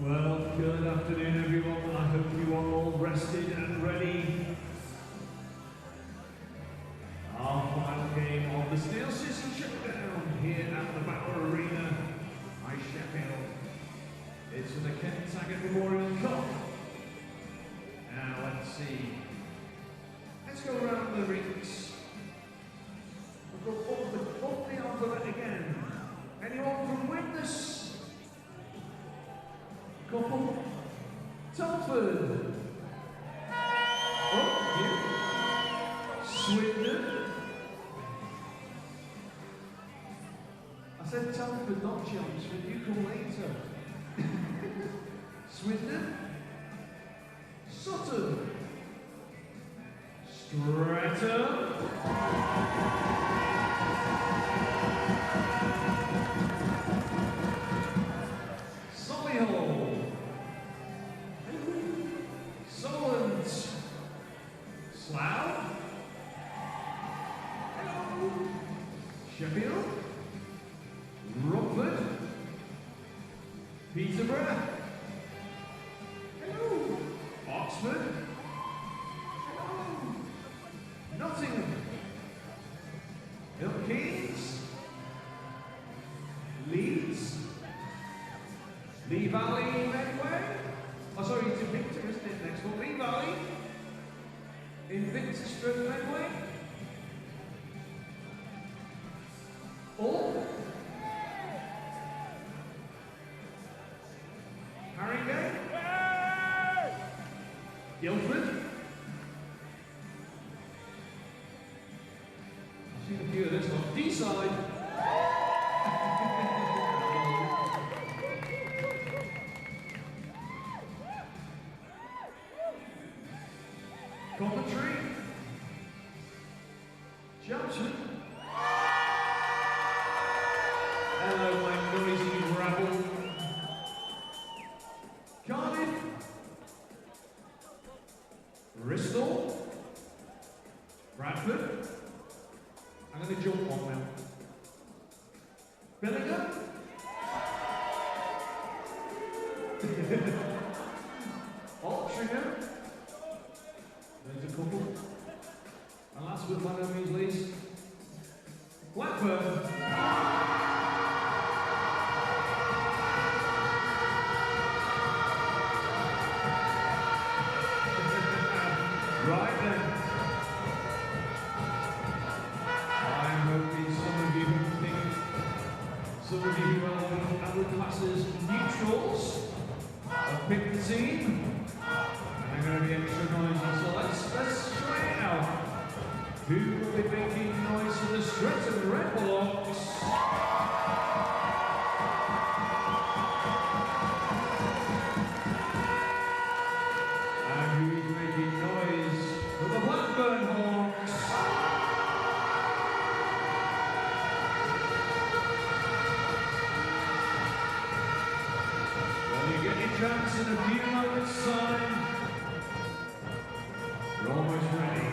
Well, good afternoon everyone. I hope you are all rested and ready. Our final game of the Steel City Showdown here at the Blackburn Arena, Sheffield. It's for the Kent Taggart Memorial Cup. Now let's see. Let's go around the rinks. We'll go up the alphabet again. Anyone from Witness? Couple. Telford. Oh, you. Swindon. I said Telford, not Chelmsford. You come later. Swindon. Sutton. Streatham. Solihull. Solent. Slough. Hello. Sheffield. Rockford. Peterborough. Hello. Oxford. Hello. Nottingham. Milton Keynes. Leeds. Lee Valley, Medway. Oh, sorry, it's Invicta, isn't it? Next one. Lee Valley. Invicta Streatham, Medway. Hull. Harringay. Guildford. I've seen a few of this one. D-side. Coventry. Johnson. Hello, my noisy rabble. Cardiff. Bristol. Bradford. I'm going to jump one now. Billingham. Altrincham. There's a couple. And last but by no means least, Blackburn. Right then. I'm hoping some of you who think, some of you who are other classes neutrals have picked the team. And they're going to be extra noisy, so let's try it out. Who will be making noise for the Streatham Red Bullocks? And who's making noise for the Blackburn Hawks? Well, you get your chance in a few moments' time. We're almost ready.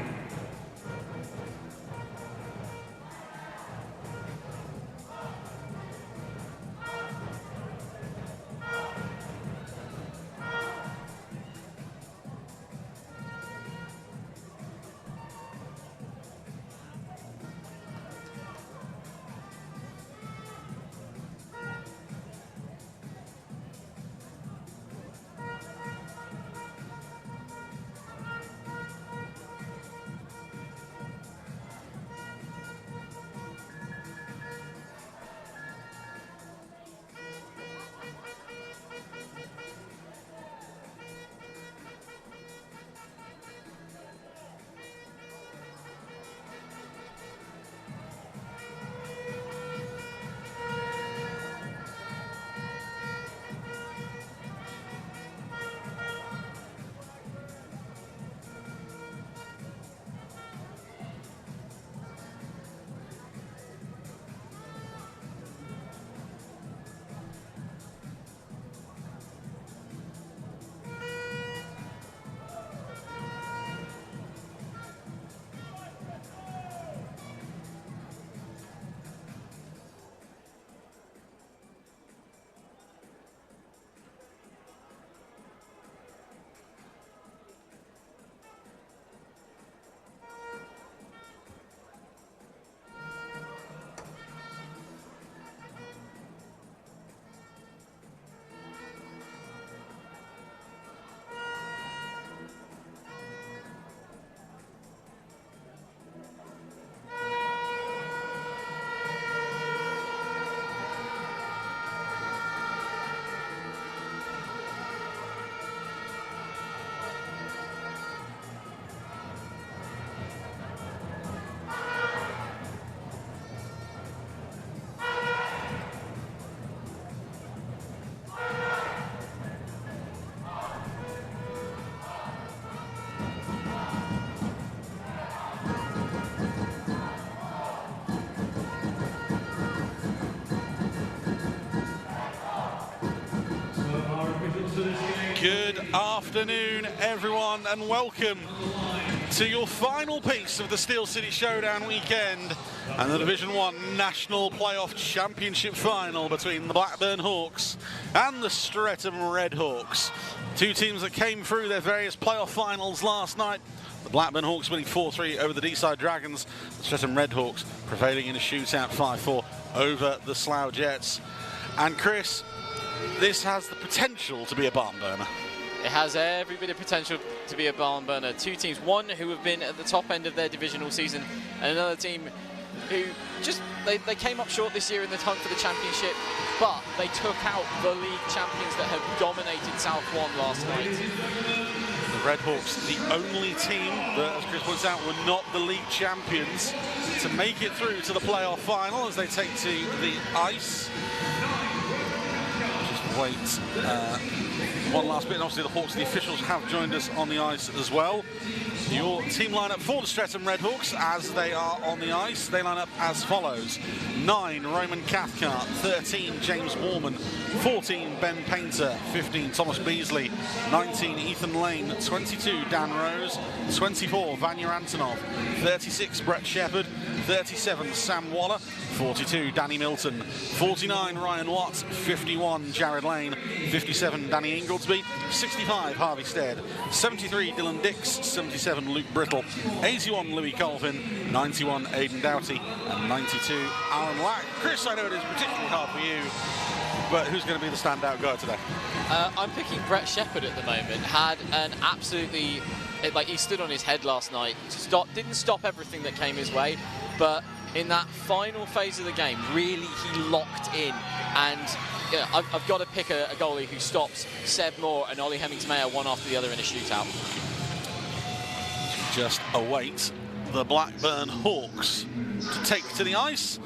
Good afternoon, everyone, and welcome to your final piece of the Steel City Showdown weekend and the Division 1 National Playoff Championship final between the Blackburn Hawks and the Streatham Redhawks. Two teams that came through their various playoff finals last night. The Blackburn Hawks winning 4-3 over the Deeside Dragons. The Streatham Redhawks prevailing in a shootout 5-4 over the Slough Jets. And Chris, this has the potential to be a barn burner. It has every bit of potential to be a barn burner. Two teams, one who have been at the top end of their divisional season, and another team who just, they came up short this year in the hunt for the championship, but they took out the league champions that have dominated South 1 last night. The Redhawks, the only team that, as Chris points out, were not the league champions to make it through to the playoff final as they take to the ice. Wait, one last bit, and obviously the Hawks, the officials have joined us on the ice as well. Your team lineup for the Streatham Redhawks as they are on the ice, they line up as follows: 9, Roman Cathcart; 13, James Warman; 14, Ben Painter; 15, Thomas Beasley; 19, Ethan Lane; 22, Dan Rose; 24, Vanya Antonov; 36, Brett Shepherd; 37, Sam Waller; 42, Danny Milton; 49, Ryan Watts; 51, Jared Lane; 57, Danny Inglesby; 65, Harvey Stead; 73, Dylan Dix; 77, Luke Brittle; 81, Louis Colvin; 91, Aidan Doughty; and 92, Alan Lack. Chris, I know it is particularly hard for you, but who's going to be the standout guy today? I'm picking Brett Shepherd at the moment. Had an absolutely, he stood on his head last night. Didn't stop everything that came his way, but in that final phase of the game, really he locked in. And yeah, I've got to pick a goalie who stops Seb Moore and Ollie Hemmings-Mayer one after the other in a shootout. Just await the Blackburn Hawks to take to the ice.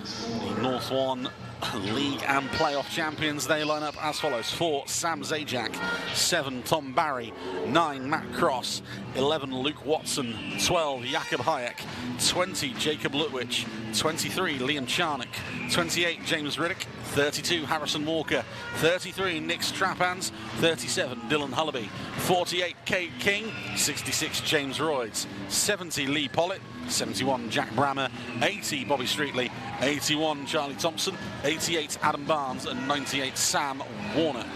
The North 1 League and Playoff champions, they line up as follows: 4, Sam Zajac; 7, Tom Barry; 9, Matt Cross; 11, Luke Watson; 12, Jakob Hayek; 20, Jacob Lutwich; 23, Liam Charnock; 28, James Riddick; 32, Harrison Walker; 33, Nick Straphans; 37, Dylan Hullaby; 48, Kate King; 66, James Royds; 70, Lee Pollitt; 71, Jack Brammer; 80, Bobby Streetley; 81, Charlie Thompson; 88, Adam Barnes; and 98, Sam Warnock.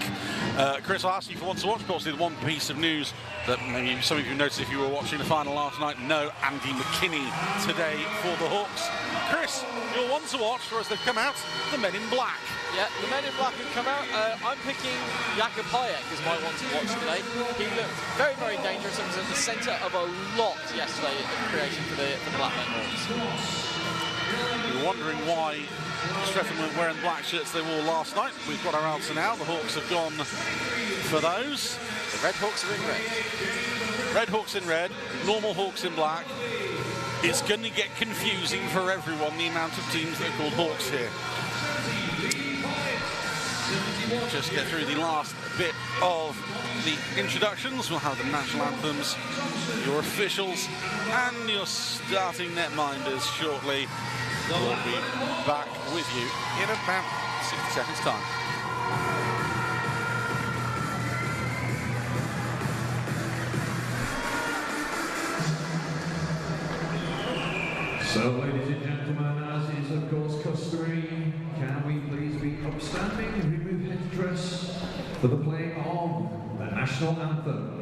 Chris, I'll ask you for one to watch. Obviously, the one piece of news that maybe some of you noticed if you were watching the final last night: no Andy McKinney today for the Hawks. Chris, your one to watch for as they've come out, the Men in Black. Yeah, the Men in Black have come out. I'm picking Jakob Hayek as my one to watch today. He looked very, very dangerous and was at the centre of a lot yesterday in creation for the Blackburn Hawks. You're wondering why Streatham weren't wearing the black shirts they wore last night. We've got our answer now. The Hawks have gone for those. The Red Hawks are in red. Red Hawks in red, normal Hawks in black. It's going to get confusing for everyone, the amount of teams that are called Hawks here. Just get through the last bit of the introductions. We'll have the national anthems, your officials, and your starting netminders shortly. We'll be back with you in about 60 seconds' time. So, ladies and gentlemen, as is of course customary, can we please be upstanding and remove headdress for the playing of the national anthem?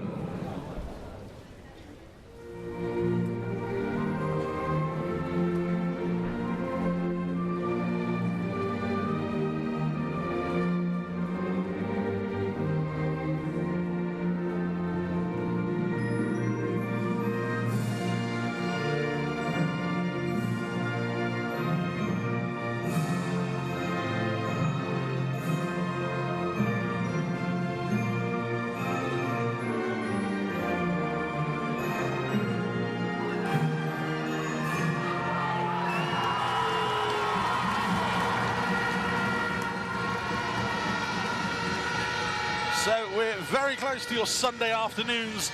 So we're very close to your Sunday afternoon's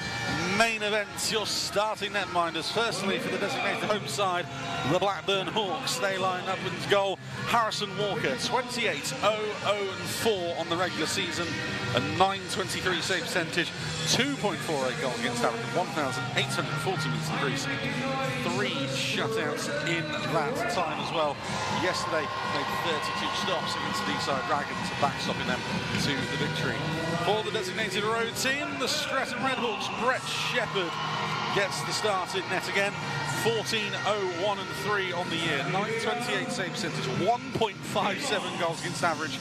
main events, your starting netminders. Firstly, for the designated home side, the Blackburn Hawks. They line up in goal Harrison Walker, 28-0-0-4 on the regular season, a 923 save percentage, 2.48 goals against average, 1,840 metres increase, 3 shutouts in that time as well. Yesterday, made 32 stops against the Deeside Dragons, backstopping them to the victory. For the designated road team, the Streatham Redhawks, Brett Shepherd gets the start in net again. 14-0-1-3 on the year, 928 save percentage, 1.57 goals against average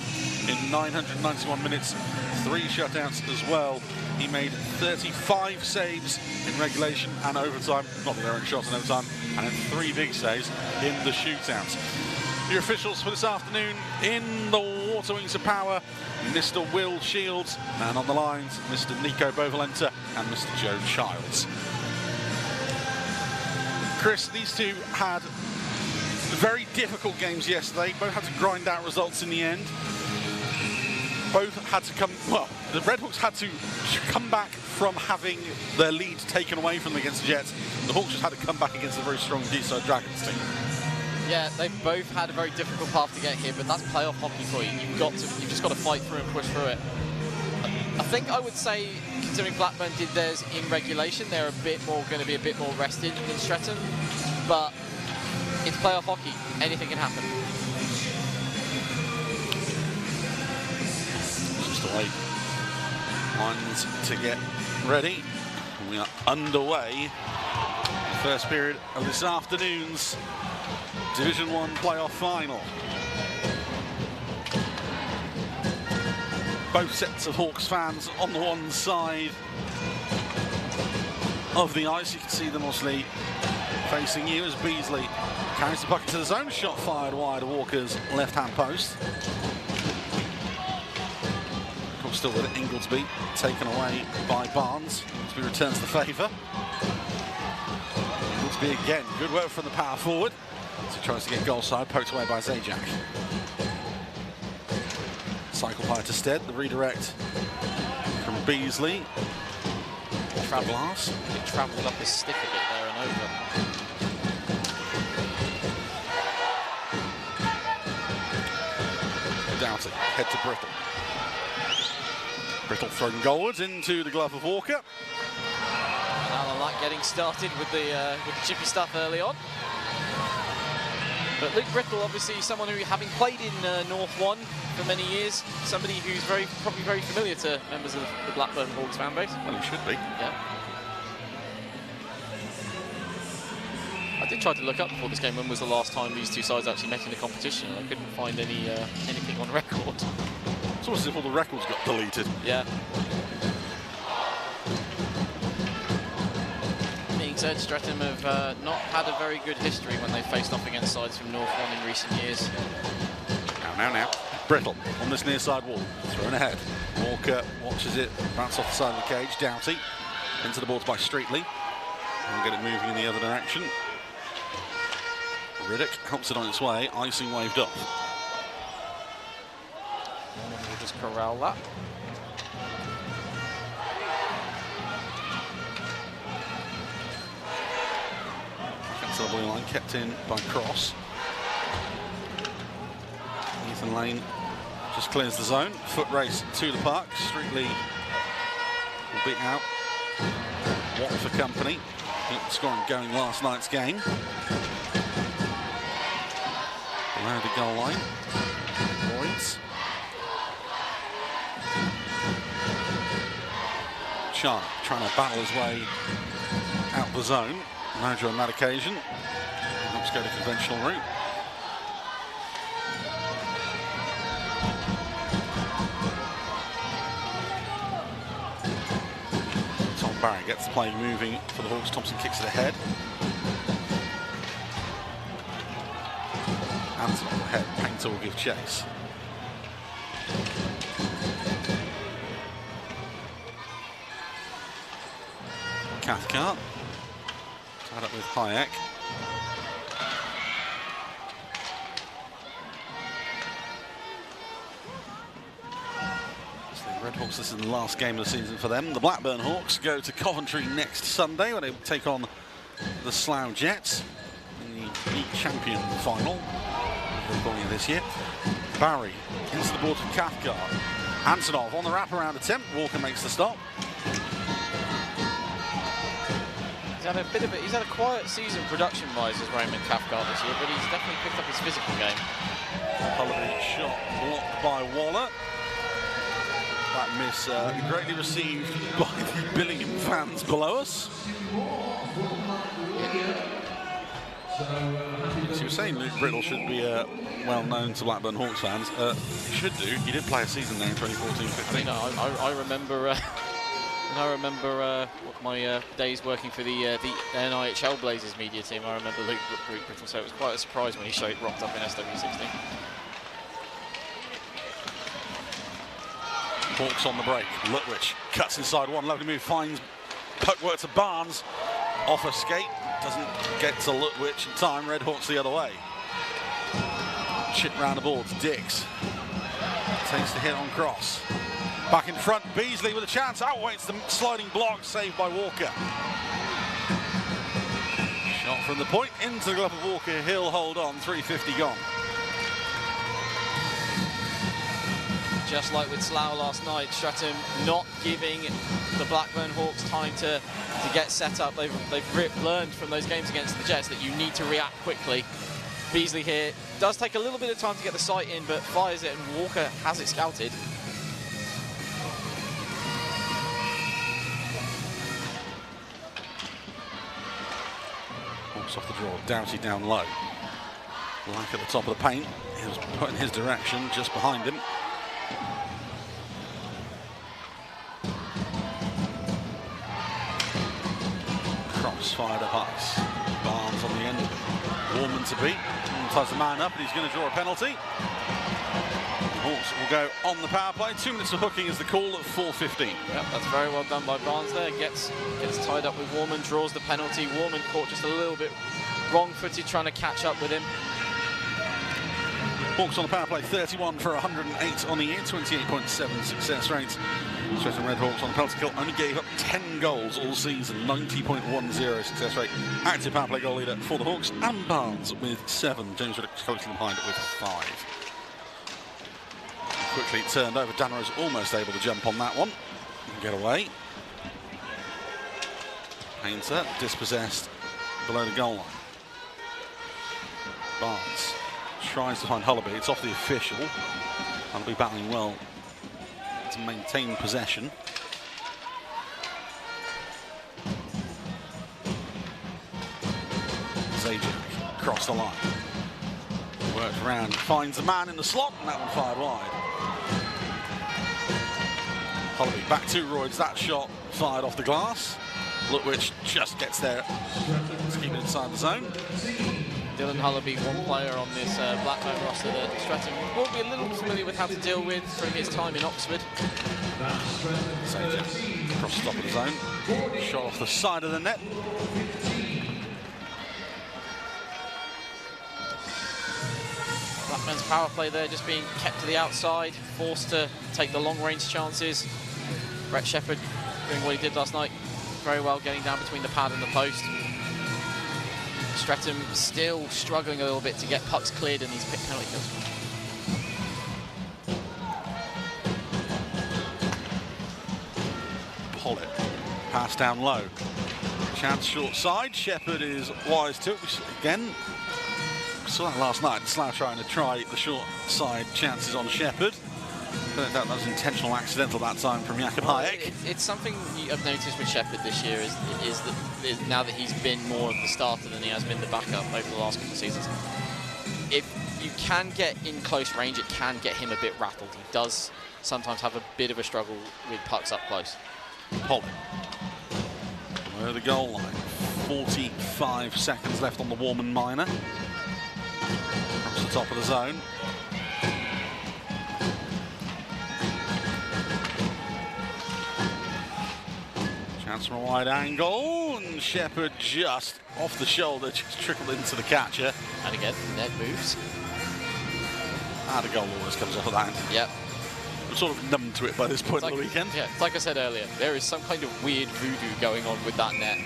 in 991 minutes, 3 shutouts as well. He made 35 saves in regulation and overtime, not that there were shots in overtime, and 3 big saves in the shootouts. Your officials for this afternoon in the Water Wings of Power, Mr. Will Shields, and on the lines, Mr. Nico Bovalenta and Mr. Joe Childs. Chris, these two had very difficult games yesterday. Both had to grind out results in the end. Both had to come, well, the Redhawks had to come back from having their lead taken away from them against the Jets. The Hawks just had to come back against a very strong Deeside Dragons team. Yeah, they both had a very difficult path to get here, but that's playoff hockey for you. You've just got to fight through and push through it. I think I would say, considering Blackburn did theirs in regulation, they're going to be a bit more rested than Streatham, but it's playoff hockey. Anything can happen. Just away. Lines to get ready. We are underway. First period of this afternoon's Division 1 playoff final. Both sets of Hawks fans on the one side of the ice. You can see them obviously facing you as Beasley carries the puck into the zone. Shot fired wide of Walker's left-hand post. Still with Inglesby, taken away by Barnes. Inglesby returns the favour. Inglesby again, good work from the power forward. So he tries to get goal side, poked away by Zajac. Cycle high to Stead, the redirect from Beasley. Off the glass. It travelled up his stick a bit there and over. Doughty, head to Brittle. Brittle thrown goalwards into the glove of Walker. Alan Lack getting started with the chippy stuff early on. But Luke Brittle, obviously someone who, having played in North 1 for many years, somebody who's probably very familiar to members of the Blackburn Hawks fan base. Well, he should be. Yeah. I did try to look up before this game when was the last time these two sides actually met in a competition. I couldn't find anything on record. It's almost as if all the records got deleted. Yeah. Being said, Streatham have not had a very good history when they faced off against sides from North 1 in recent years. Now. Brittle on this near side wall. Thrown ahead. Walker watches it, bounce off the side of the cage. Doughty into the boards by Streatley. And get it moving in the other direction. Riddick helps it on its way. Icing waved off. We'll just corral that. To the blue line, kept in by Cross. Ethan Lane just clears the zone. Foot race to the park. Streatley will beat out Watford company. Scoring going last night's game. Below the goal line. Lloyds. Sharp trying to battle his way out the zone. Manager on that occasion. Let's go the conventional route. Tom Barry gets the play moving for the Hawks. Thompson kicks it ahead. Anton on the head. Painter will give chase. Cathcart. Tied up with Hayek. So the Red Hawks, this is the last game of the season for them. The Blackburn Hawks go to Coventry next Sunday when they take on the Slough Jets in the league champion final. over the beginning of this year. Barry into the board for Cathcart. Antonov on the wraparound attempt. Walker makes the stop. He's had a quiet season production-wise as Raymond Cathcart this year, but he's definitely picked up his physical game. Hullaby shot blocked by Waller. That miss greatly received by the Billingham fans below us. As you were saying, Luke Brittle should be well known to Blackburn Hawks fans. He should do. He did play a season there in 2014-15. I remember my days working for the NIHL Blazers media team. I remember Luke Brittle, so it was quite a surprise when he rocked up in SW16. Hawks on the break. Lutwich cuts inside one. Lovely move. Finds poke work to Barnes. Off a skate. Doesn't get to Lutwich in time. Red Hawks the other way. Chip round the boards. Dix takes the hit on cross. Back in front. Beasley with a chance. Outweights the sliding block. Saved by Walker. Shot from the point into the glove of Walker. He'll hold on. 3:50 gone. Just like with Slough last night, Streatham not giving the Blackburn Hawks time to get set up. They've learned from those games against the Jets that you need to react quickly. Beasley here does take a little bit of time to get the sight in, but fires it, and Walker has it scouted. Hawks off the draw. Doughty down low. Black at the top of the paint. He was put in his direction, just behind him. Cross fired up ice. Barnes on the end. Warman to beat. Ties the man up, and he's going to draw a penalty. Hawks will go on the power play. 2 minutes of hooking is the call at 4:15. Yep, that's very well done by Barnes there. Gets tied up with Warman, draws the penalty. Warman caught just a little bit wrong-footed trying to catch up with him. Hawks on the power play, 31 for 108 on the year, 28.7 success rates. Streatham Red Hawks on the penalty kill only gave up 10 goals all season, 90.10 success rate. Active power play goal leader for the Hawks, and Barnes with 7. James Riddick closely behind it with 5. Quickly turned over. Danner's almost able to jump on that one and get away. Painter dispossessed below the goal line. Barnes tries to find Hullaby. It's off the official. Hullaby battling well to maintain possession. Zajac across the line. Works around, finds the man in the slot, and that one fired wide. Hullaby back to Royds. That shot fired off the glass. Lutwich just gets there to keep it inside the zone. Dylan Hullaby, one player on this Blackburn roster that Streatham will be a little familiar with how to deal with from his time in Oxford. Zajac across the top of the zone. Shot off the side of the net. Blackburn's power play there just being kept to the outside, forced to take the long-range chances. Brett Shepherd doing what he did last night very well, getting down between the pad and the post. Streatham still struggling a little bit to get pucks cleared in these penalty kills. Pollitt, pass down low. Chance short side. Shepherd is wise to it. Again, we saw that last night. Slough trying to try the short side chances on Shepherd. That was intentional, accidental that time from Jakob Hayek. It's something I've noticed with Shepherd this year is that now that he's been more of the starter than he has been the backup over the last couple of seasons. If you can get in close range, it can get him a bit rattled. He does sometimes have a bit of a struggle with pucks up close. Pollitt. Over the goal line. 45 seconds left on the Warman minor. Across the top of the zone. Chance from a wide angle, and Shepherd just off the shoulder, just trickled into the catcher. And again, net moves. And a goal always comes off of that. Yep. We're sort of numb to it by this point of the weekend. Yeah, it's like I said earlier, there is some kind of weird voodoo going on with that net.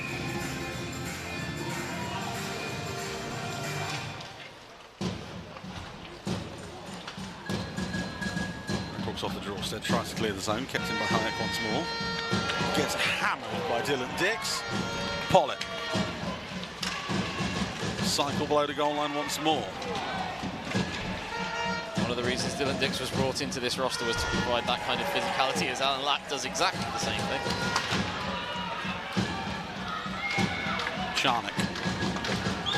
Hawks off the draw. Stead tries to clear the zone, kept in by Hayek once more. Gets hammered by Dylan Dix. Pollitt. Cycle below the goal line once more. One of the reasons Dylan Dix was brought into this roster was to provide that kind of physicality, as Alan Lack does exactly the same thing. Charnock.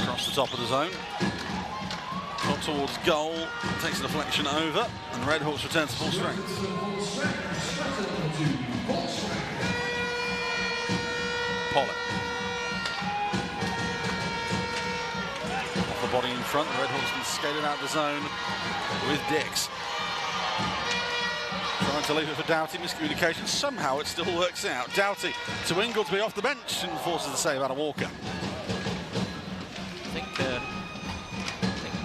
Across the top of the zone. Up towards goal. Takes the deflection over. And Red Hawks return to full strength. Pollitt. Off the body in front. The Red Hawks can skate it out the zone with Dix. Trying to leave it for Doughty. Miscommunication. Somehow it still works out. Doughty to Ingoldsby off the bench and forces the save out of Walker. I think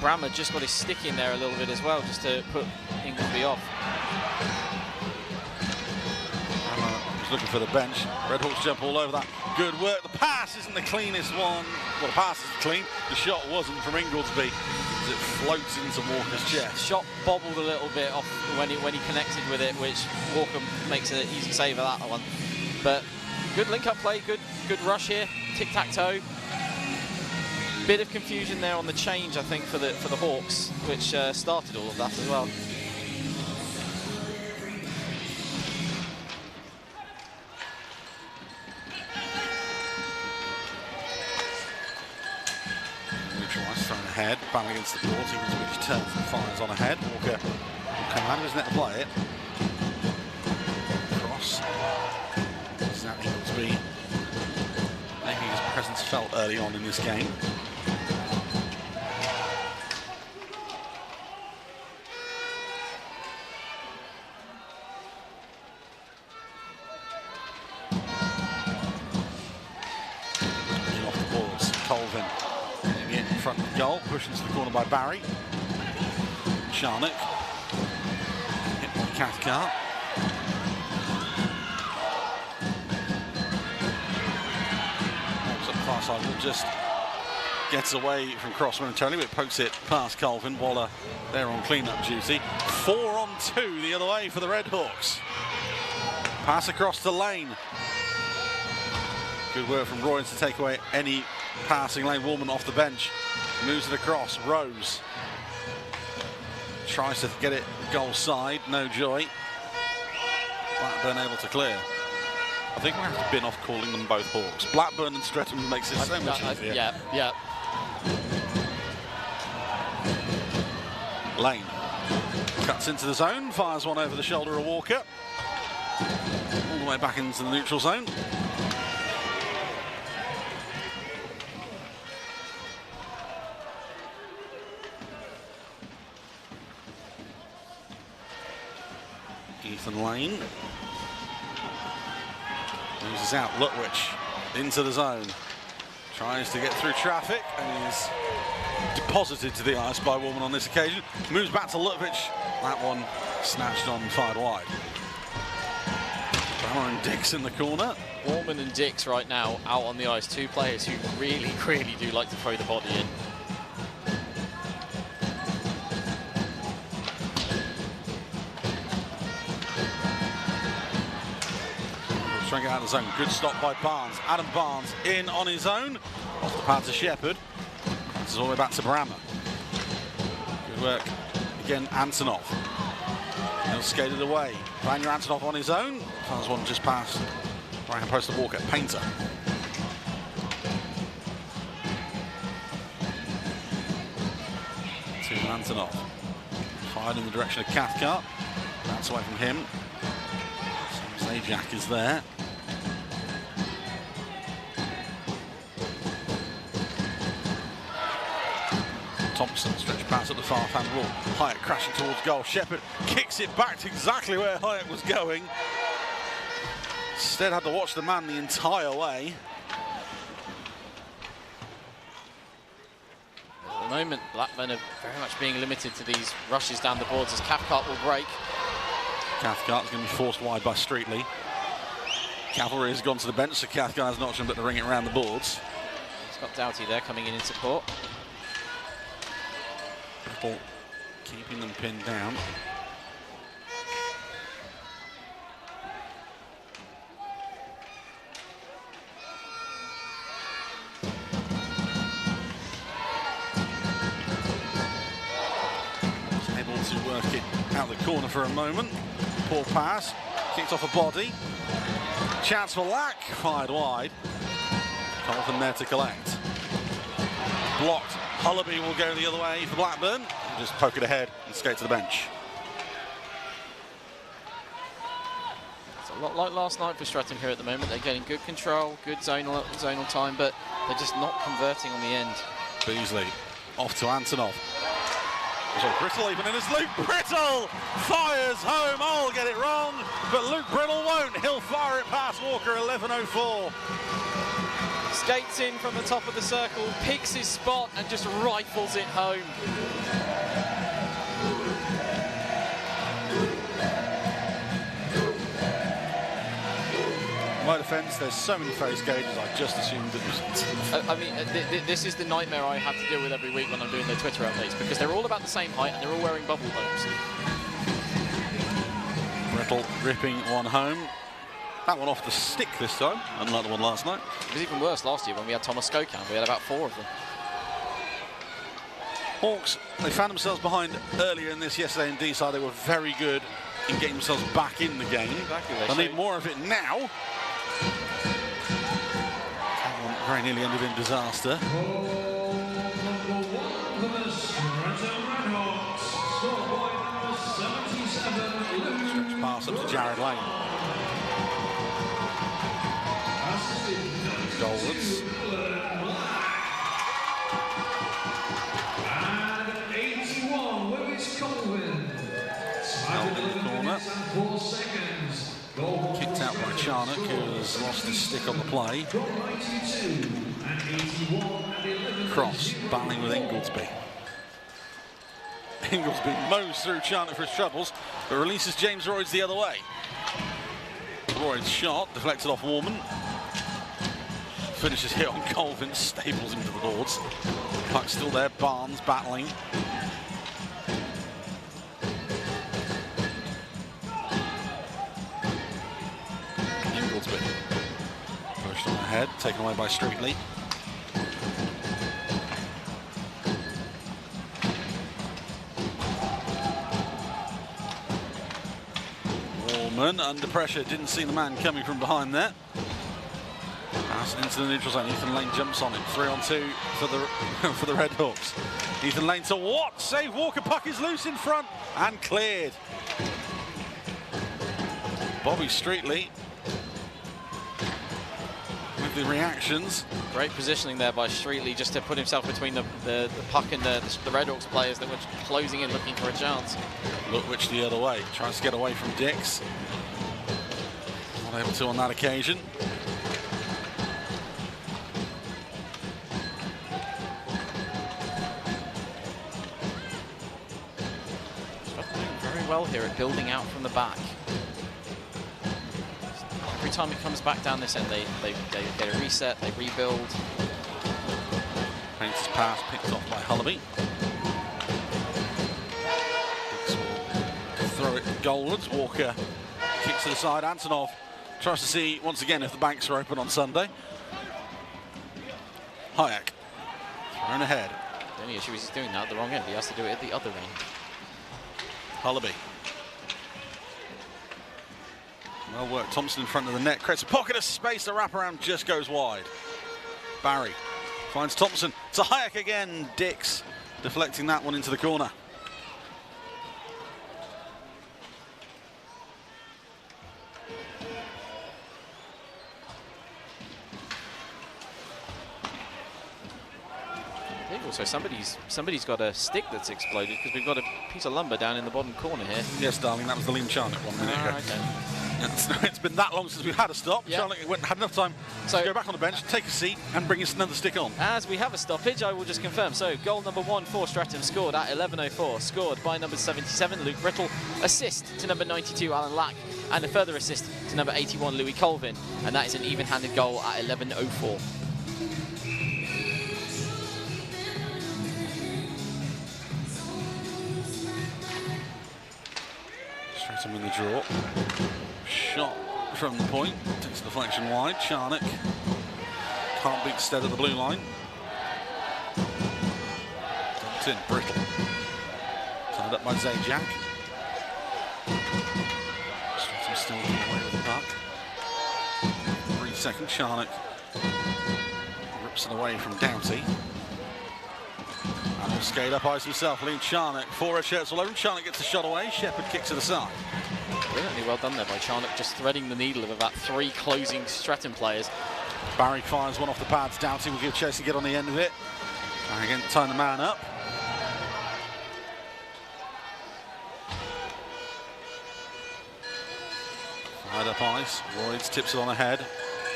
Brammer just got his stick in there a little bit as well, just to put Ingoldsby off. He's looking for the bench. Red Hawks jump all over that. Good work. The pass isn't the cleanest one. Well, the pass is clean. The shot wasn't from Ingoldsby as it floats into Walker's chest. Shot bobbled a little bit off when he connected with it, which Walker makes an easy save of that one. But good link-up play, good rush here. Tic-tac-toe. Bit of confusion there on the change, I think, for the Hawks, which started all of that as well. Thrown ahead, bang against the boards, Ingoldsby turns and fires on ahead. Walker will come out of his net to play it. Cross. This is now Ingoldsby making his presence felt early on in this game. Off the balls, Colvin. In front of the goal, pushed into the corner by Barry. Charnock. Hit by Cathcart. Walks up the far side, just gets away from cross momentarily, but pokes it past Colvin. Waller there on clean-up duty. 4-on-2 the other way for the Red Hawks. Pass across the lane. Good work from Royans to take away any passing lane. Woolman off the bench, moves it across. Rose tries to get it goal side, no joy. Blackburn able to clear. I think we have to bin off calling them both Hawks. Blackburn and Streatham makes it so much easier. Yeah. Lane cuts into the zone, fires one over the shoulder of Walker, all the way back into the neutral zone. Ethan Lane loses out. Lutwich into the zone, tries to get through traffic and is deposited to the ice by Woolman on this occasion. Moves back to Lutwich. That one snatched on and fired wide. Brammer and Dix in the corner. Woolman and Dix right now out on the ice. Two players who really do like to throw the body in. Trying to get out of the zone. Good stop by Barnes. Adam Barnes in on his own. Off the pad to Shepherd. This is all the way back to Brammer. Good work. Again, Antonov. He'll skate it away. Vanya Antonov on his own. Fires one just past right hand post to Walker. Painter. To Antonov. Fired in the direction of Cathcart. That's away from him. Zajac is there. Thompson stretch pass at the far hand wall. Hyatt crashing towards goal. Shepherd kicks it back to exactly where Hyatt was going. Instead had to watch the man the entire way. At the moment, Blackburn are very much being limited to these rushes down the boards as Cathcart will break. Cathcart's going to be forced wide by Streetley. Cavalry has gone to the bench, so Cathcart has an option but to ring it around the boards. He's got Doughty there coming in support. Keeping them pinned down. First kick out the corner for a moment. Poor pass. Kicked off a body. Chance for Lack. Fired wide. Colvin there to collect. Blocked. Hullaby will go the other way for Blackburn. Just poke it ahead and skate to the bench. It's a lot like last night for Streatham here at the moment. They're getting good control, good zonal time, but they're just not converting on the end. Beasley off to Antonov. Brittle even in as Luke Brittle fires home. I'll get it wrong, but Luke Brittle won't. He'll fire it past Walker, 11:04. Skates in from the top of the circle, picks his spot and just rifles it home. In my defence, there's so many face gauges, I just assumed it was... I mean, this is the nightmare I have to deal with every week when I'm doing their Twitter updates, because they're all about the same height and they're all wearing bubble domes. Brittle ripping one home. That one off the stick this time, unlike the one last night. It was even worse last year when we had Thomas Skokan. We had about 4 of them. Hawks, they found themselves behind earlier in this yesterday in D-side. They were very good in getting themselves back in the game. Exactly, they need more of it now. That one very nearly ended in disaster. Stretch pass up to Jared Lane. Goalwards. And 81, Lewis Colvin. Held in the corner. 4 seconds. Kicked out by Charnock, who has lost his stick on the play. Cross, battling with Inglesby. Inglesby mows through Charnock for his troubles, but releases James Royds the other way. Royds shot, deflected off Warman. Finishes hit on Colvin, staples him to the boards. Puck still there, Barnes battling. Inglesby. Pushed on ahead, taken away by Streatley. Warman under pressure, didn't see the man coming from behind there. Pass into the neutral zone. Ethan Lane jumps on it. 3-on-2 for the Red Hawks. Ethan Lane to Watt. Save Walker. Puck is loose in front and cleared. Bobby Streatley with the reactions. Great positioning there by Streatley just to put himself between the puck and the Red Hawks players that were closing in looking for a chance. Look which the other way. Tries to get away from Dix. Not able to on that occasion. Well here at building out from the back. Every time it comes back down this end, they get a reset, they rebuild. Paints pass picked off by Hullaby. Throw it goalwards. Walker kicks to the side. Antonov tries to see once again if the banks are open on Sunday. Hayek thrown ahead. The only issue is he's doing that at the wrong end. He has to do it at the other end. Hullaby. Well worked. Thompson in front of the net. Creates a pocket of space. The wraparound just goes wide. Barry finds Thompson. To Hayek again. Dix deflecting that one into the corner. Also, somebody's got a stick that's exploded because we've got a piece of lumber down in the bottom corner here. Yes, darling, that was the Liam Charnock 1 minute ago. Okay. It's been that long since we've had a stop. Yeah. Charnock had enough time to go back on the bench, take a seat, and bring us another stick on. As we have a stoppage, I will just confirm. So, goal number 1 for Streatham, scored at 11:04, scored by number 77, Luke Brittle. Assist to number 92, Alan Lack, and a further assist to number 81, Louis Colvin. And that is an even-handed goal at 11:04. Streatham in the draw. Shot from the point. Takes the deflection wide. Charnock can't beat stead of the blue line. Dumped in. Brittle. Tied up by Zajac. still away with the puck. 3 seconds, Charnock rips it away from Doughty. And he'll skate up ice himself, Liam Charnock. Four shirts all over him. Charnock gets the shot away. Shepherd kicks it aside. Brilliantly well done there by Charnock, just threading the needle of about 3 closing Streatham players. Barry fires one off the pads. Doughty will give chase and get on the end of it. And again, turn the man up. Fired up ice. Royds tips it on ahead.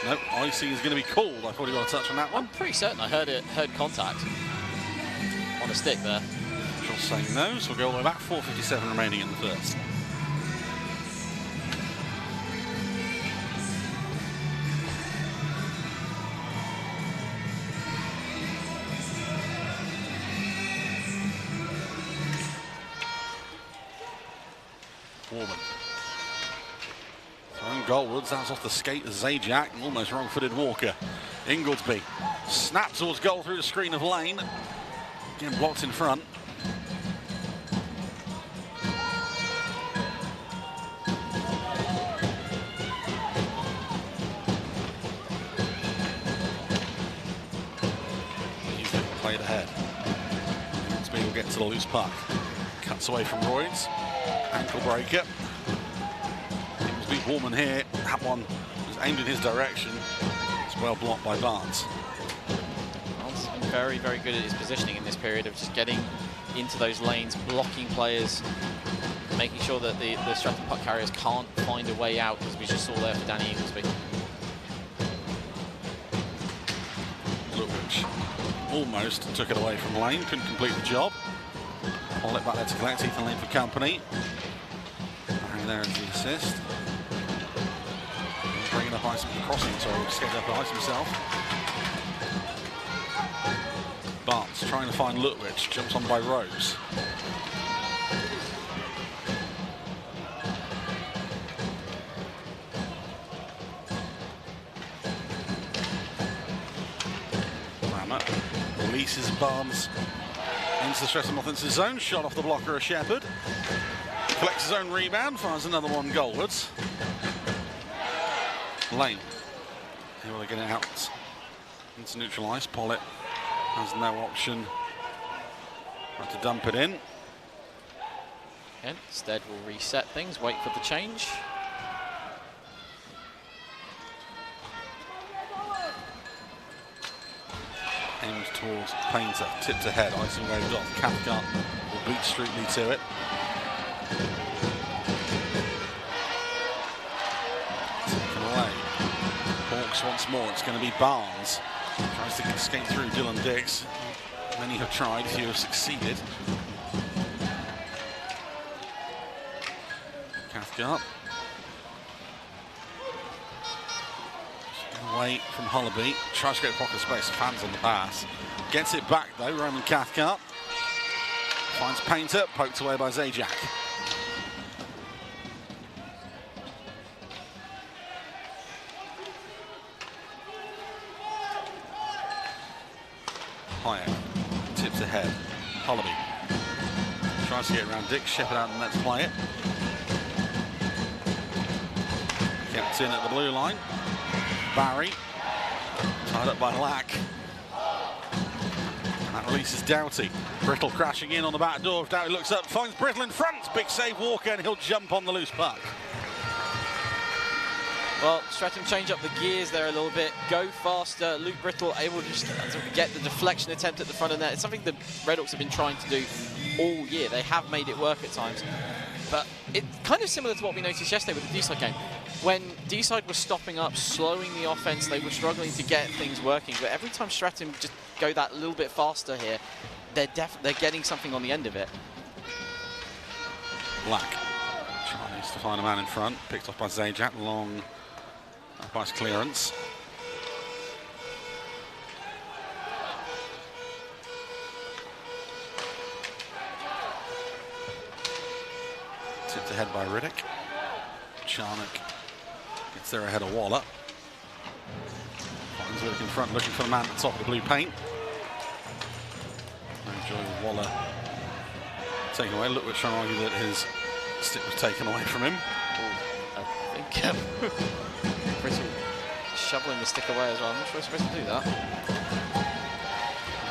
No, icing is going to be called. I thought he got a touch on that one. I'm pretty certain I heard contact on a stick there. Just saying no, so we'll go all the way back. 4:57 remaining in the first. Warman. Throwing goalwards, that's off the skate of Zajac, almost wrong-footed Walker. Ingoldsby snaps towards goal through the screen of Lane. Again blocked in front. Played ahead. Ingoldsby will get to the loose puck. Cuts away from Royds. Ankle breaker. Ingoldsby, Warman here. That one was aimed in his direction. It's well blocked by Barnes. Barnes has been very, very good at his positioning in this period of just getting into those lanes, blocking players, making sure that the Streatham puck carriers can't find a way out, as we just saw there for Danny Ingoldsby. Lutwich almost took it away from Lane, couldn't complete the job. I'll let back there to collect. Ethan Lane for company. And there is the assist. Bringing up ice, crossing, sorry, skated up ice himself. Barnes trying to find Lutwich, jumps on by Rose. Rammer releases Barnes into the Streatham offensive zone, shot off the blocker of Shepherd. Collects his own rebound, finds another one goalwards. Lane. Here will they get it out into neutral ice. Pollitt has no option but to dump it in. And instead we'll reset things, wait for the change. Aimed towards Painter, tipped ahead, icing waved off. Cathcart will beat Streatley to it. Taken away. Hawks once more, it's going to be Barnes. Tries to escape through Dylan Dix. Many have tried, few have succeeded. Cathcart. Away from Hullaby, tries to get pocket space, fans on the pass. Gets it back though, Roman Cathcart. Finds Painter, poked away by Zajac. Hayek tips ahead. Hullaby tries to get around Dick, Shepherd out and let's play it. Kept in at the blue line. Barry, tied up by Lack. And that releases Doughty. Brittle crashing in on the back door. If Doughty looks up, finds Brittle in front. Big save Walker, and he'll jump on the loose puck. Well, Streatham change up the gears there a little bit, go faster. Luke Brittle able to just get the deflection attempt at the front of the net. It's something the Redhawks have been trying to do all year. They have made it work at times. But it's kind of similar to what we noticed yesterday with the D-side game. When D-side was stopping up, slowing the offense, they were struggling to get things working. But every time Streatham just go that little bit faster here, they're getting something on the end of it. Black tries to find a man in front, picked off by Zajac, long pass clearance. Tipped ahead by Riddick. Charnock gets there ahead of Waller. Finds Riddick in front, looking for the man at the top of the blue paint. Enjoy Waller taken away. Lutwich trying to argue that his stick was taken away from him. I Brittle shoveling the stick away as well. I'm not sure he's supposed to do that.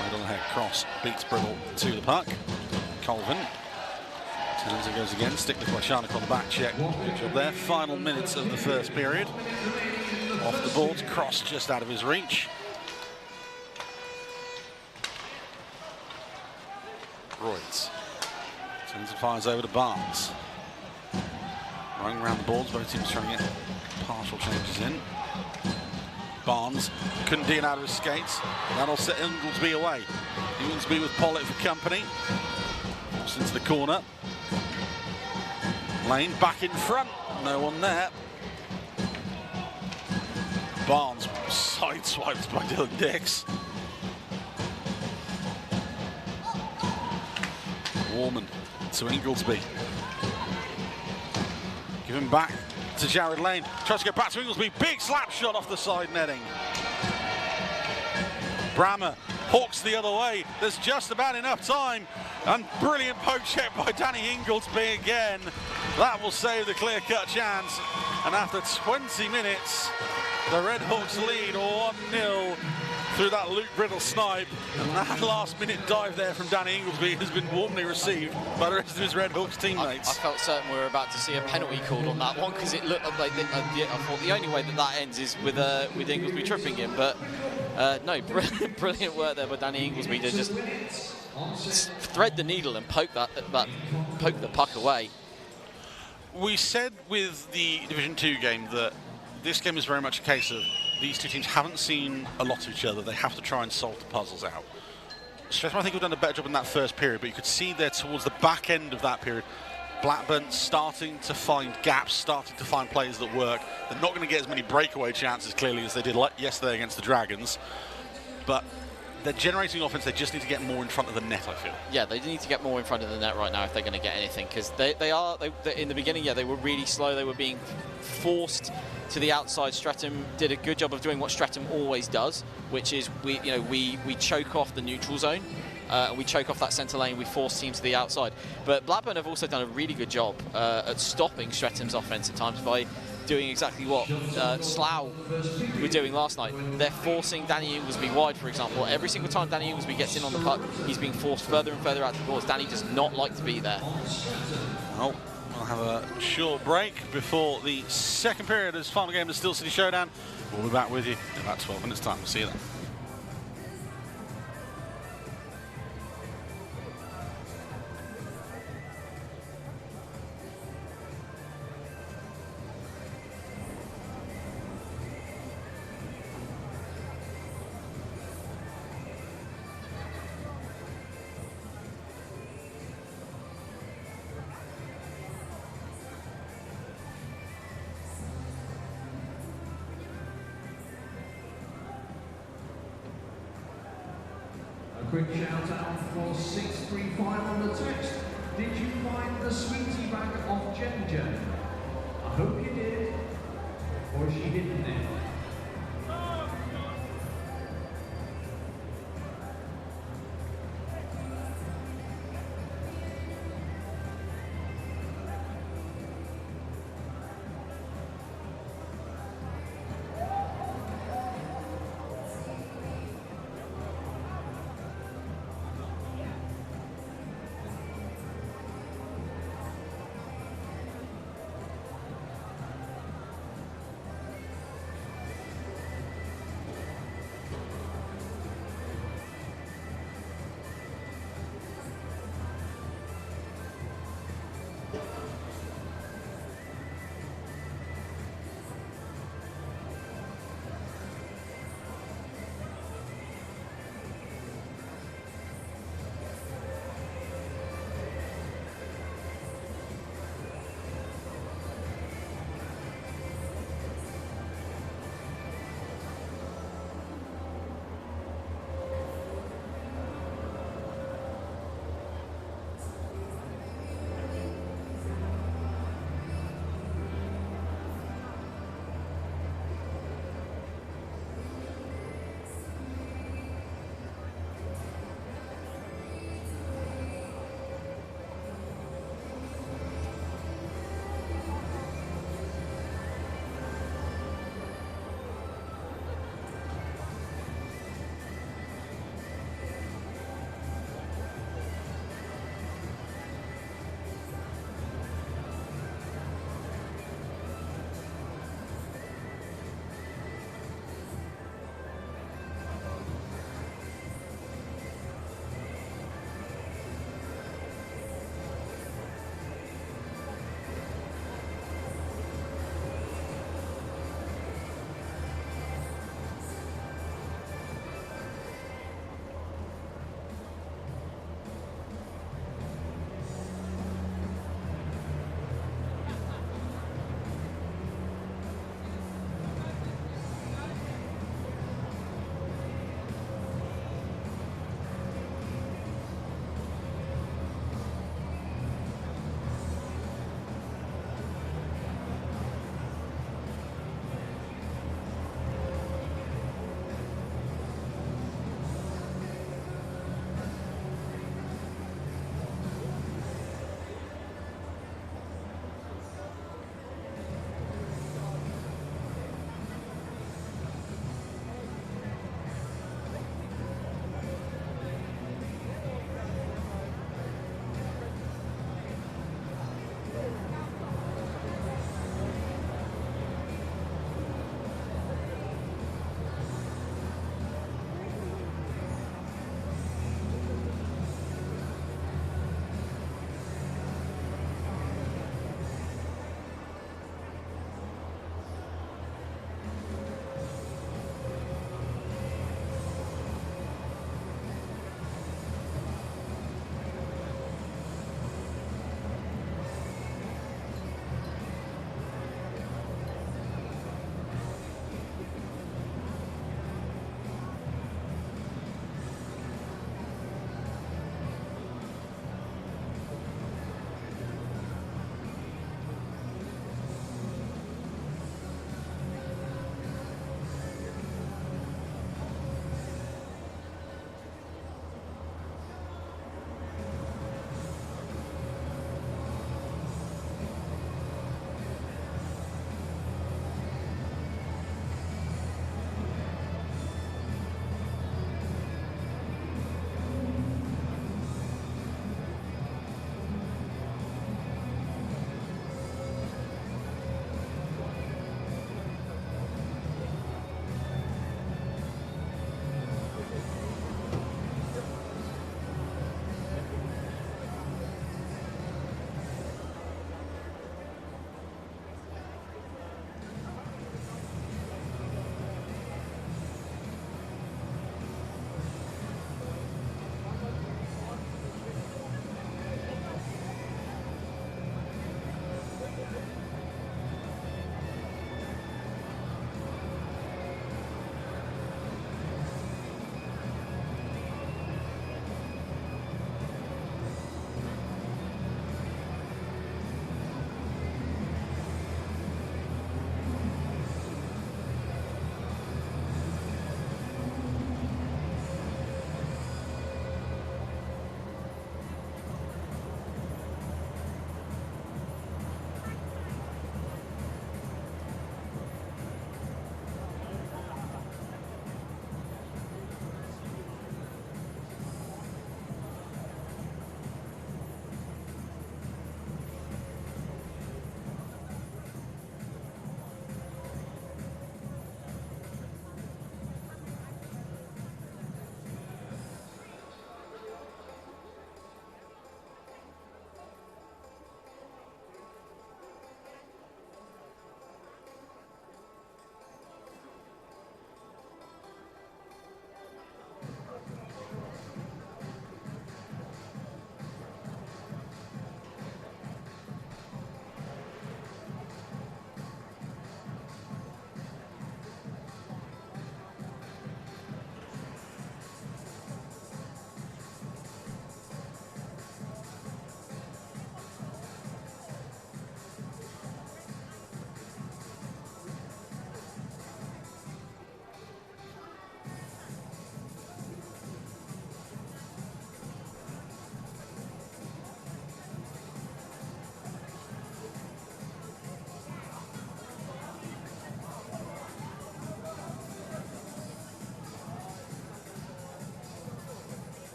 Right on the head cross beats Brittle to the puck. Colvin. As it goes again, stick with Washanik on the back check. Good job there. Final minutes of the first period. Off the boards, cross just out of his reach. Royds. Turns and fires over to Barnes. Running around the boards, both teams trying to get partial changes in. Barnes couldn't deal out of his skates. That'll set Inglesby away. Inglesby with Pollitt for company. Forced into the corner. Lane back in front. No one there. Barnes sideswiped by Dylan Dix. Warman to Inglesby. Give him back to Jared Lane. Tries to get back to Inglesby. Big slap shot off the side netting. Brammer hawks the other way. There's just about enough time. And brilliant poke check by Danny Inglesby again. That will save the clear-cut chance. And after 20 minutes, the Red Hawks lead 1-0 through that Luke Brittle snipe. And that last-minute dive there from Danny Inglesby has been warmly received by the rest of his Red Hawks teammates. I felt certain we were about to see a penalty called on that one because it looked like I thought the only way that ends is with Inglesby tripping him. But no, brilliant work there by Danny Inglesby to just thread the needle and poke the puck away. We said with the Division 2 game that this game is very much a case of these two teams haven't seen a lot of each other. They have to try and solve the puzzles out. Streatham, I think, have done a better job in that first period, but you could see there towards the back end of that period, Blackburn starting to find gaps, starting to find plays that work. They're not going to get as many breakaway chances, clearly, as they did yesterday against the Dragons, but they're generating offense. They just need to get more in front of the net, I feel. Yeah, they need to get more in front of the net right now if they're going to get anything, because they in the beginning, yeah, they were really slow. They were being forced to the outside. Streatham did a good job of doing what Streatham always does, which is we choke off the neutral zone. We choke off that centre lane, we force teams to the outside. But Blackburn have also done a really good job at stopping Streatham's offense at times by doing exactly what Slough were doing last night. They're forcing Danny Inglesby wide, for example. Every single time Danny Inglesby gets in on the puck, he's being forced further and further out to the boards. Danny does not like to be there. Well, we'll have a short break before the second period of this final game of the Steel City Showdown. We'll be back with you in about 12 minutes' time. We'll see you then. Quick shout out for 635 on the text. Did you find the sweetie bag of Jen Jen? I hope you did. Or she hidden it.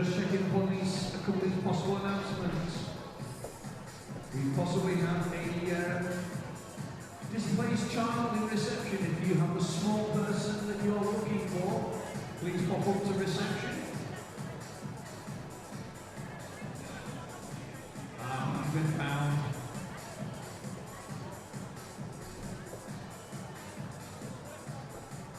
just checking up on these, a couple of these possible announcements. We possibly have a displaced child in reception. If you have a small person that you're looking for, please pop up to reception. He's been found.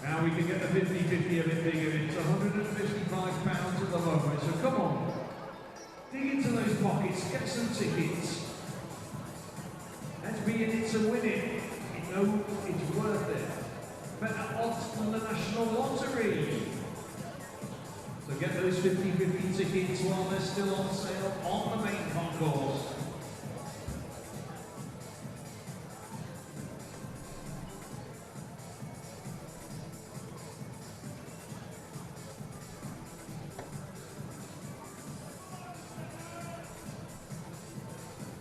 Now we can get the 50-50 a bit bigger. It's £155 at the moment. So come on, dig into those pockets, get some tickets. Let's be in it to win it. You know it's worth it. Better odds than the National Lottery. So get those 50-50 tickets while they're still on sale on the main concourse.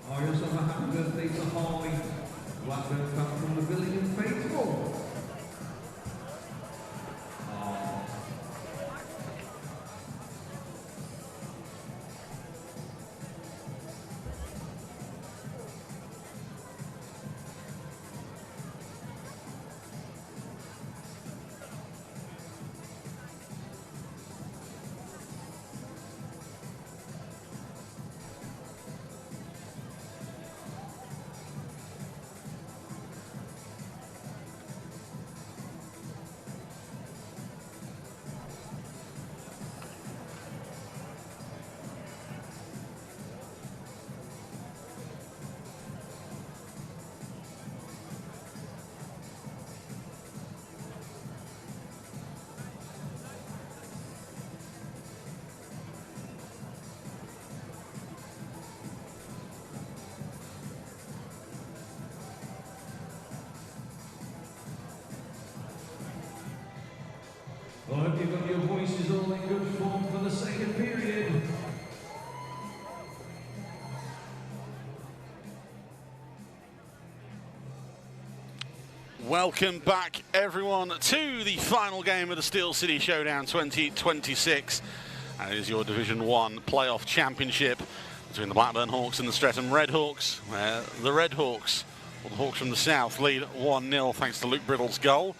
I also have a happy birthday to Harley, Blackburn fan from the Billingham Faithful. Well, I hope you've got your voices all in good form for the second period. Welcome back, everyone, to the final game of the Steel City Showdown 2026. And it is your Division 1 playoff championship between the Blackburn Hawks and the Streatham Red Hawks, where the Red Hawks, or the Hawks from the south, lead 1-0 thanks to Luke Briddle's goal.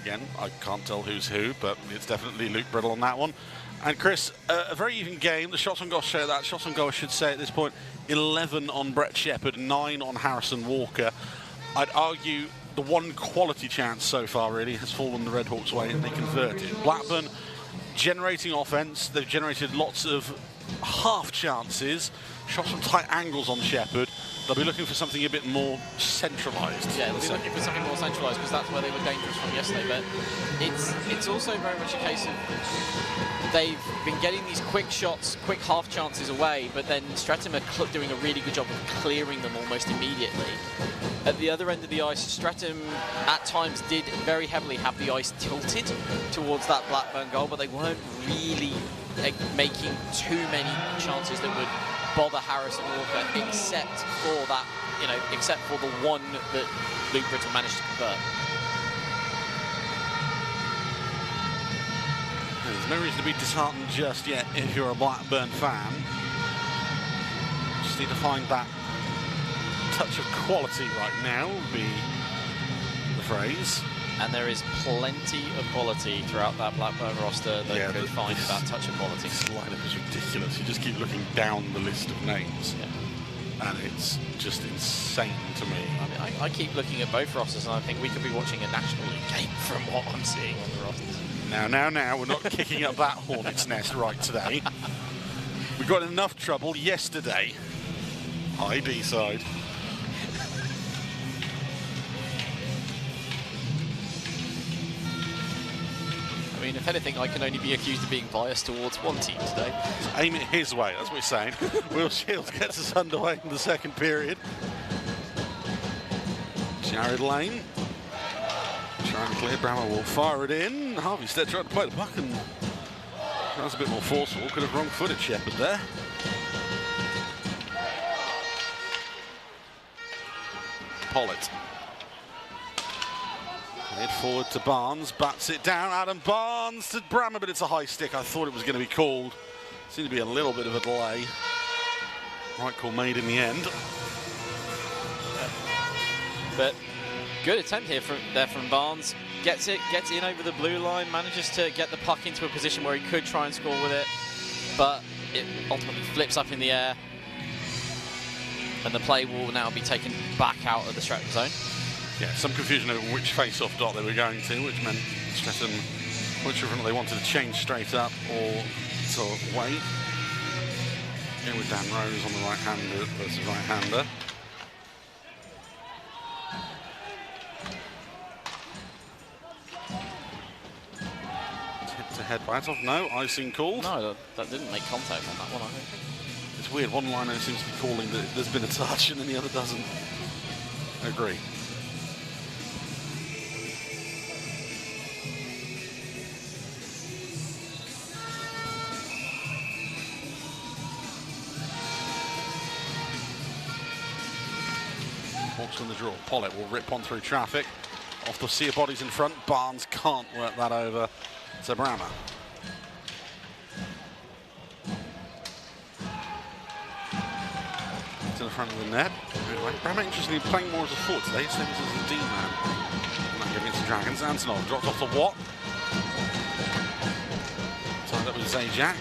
Again, I can't tell who's who, but it's definitely Luke Briddle on that one. And Chris, a very even game. The shots on goal show that. Shots on goal, I should say at this point, 11 on Brett Shepherd, 9 on Harrison Walker. I'd argue the one quality chance so far really has fallen the Red Hawks' way and they converted. Blackburn generating offence. They've generated lots of half chances, shots from tight angles on Shepherd. They'll be looking for something a bit more centralised. Yeah, they'll be looking for something more centralised because that's where they were dangerous from yesterday. But it's also very much a case of they've been getting these quick shots, quick half chances away, but then Streatham are doing a really good job of clearing them almost immediately. At the other end of the ice, Streatham at times did very heavily have the ice tilted towards that Blackburn goal, but they weren't really making too many chances that would bother Harrison Walker, except for that, except for the one that Luke Briddle managed to convert. There's no reason to be disheartened just yet if you're a Blackburn fan. Just need to find that touch of quality right now, would be the phrase. And there is plenty of quality throughout that Blackburn roster that could find that touch of quality. This lineup is ridiculous. You just keep looking down the list of names, and it's just insane to me. I mean, I keep looking at both rosters, and I think we could be watching a National League game from what I'm seeing on the rosters. Now, we're not kicking up that hornet's nest right today. We got enough trouble yesterday. High D side. I mean, if anything, I can only be accused of being biased towards one team today. Aim it his way, that's what we're saying. Will Shields gets us underway in the second period. Jared Lane trying to clear. Brammer will fire it in. Harvey Stead trying to play the puck, and that was a bit more forceful. Could have wrong-footed Shepherd there. Pollitt. Head forward to Barnes, bats it down. Adam Barnes to Brammer, but it's a high stick. I thought it was going to be called. Seemed to be a little bit of a delay. Right call made in the end. But good attempt here from Barnes. Gets in over the blue line, manages to get the puck into a position where he could try and score with it, but it ultimately flips up in the air, and the play will now be taken back out of the Streatham zone. Yeah, some confusion over which face-off dot they were going to, which meant Streatham, whichever they wanted to change straight up or to wait. Here with Dan Rose on the right-hander versus right-hander. To head Batov, no, icing called. No, that didn't make contact on that one, I don't think. It's weird, one liner seems to be calling that there's been a touch and then the other doesn't agree. Hawks on the draw, Pollitt will rip on through traffic. Off the sea of bodies in front, Barnes can't work that over to Brammer. To the front of the net. Anyway, Brammer interestingly playing more as a forward today, same as a D-man. Not giving it to Dragons. Antonov drops off to Watt. Tied up with Zajac.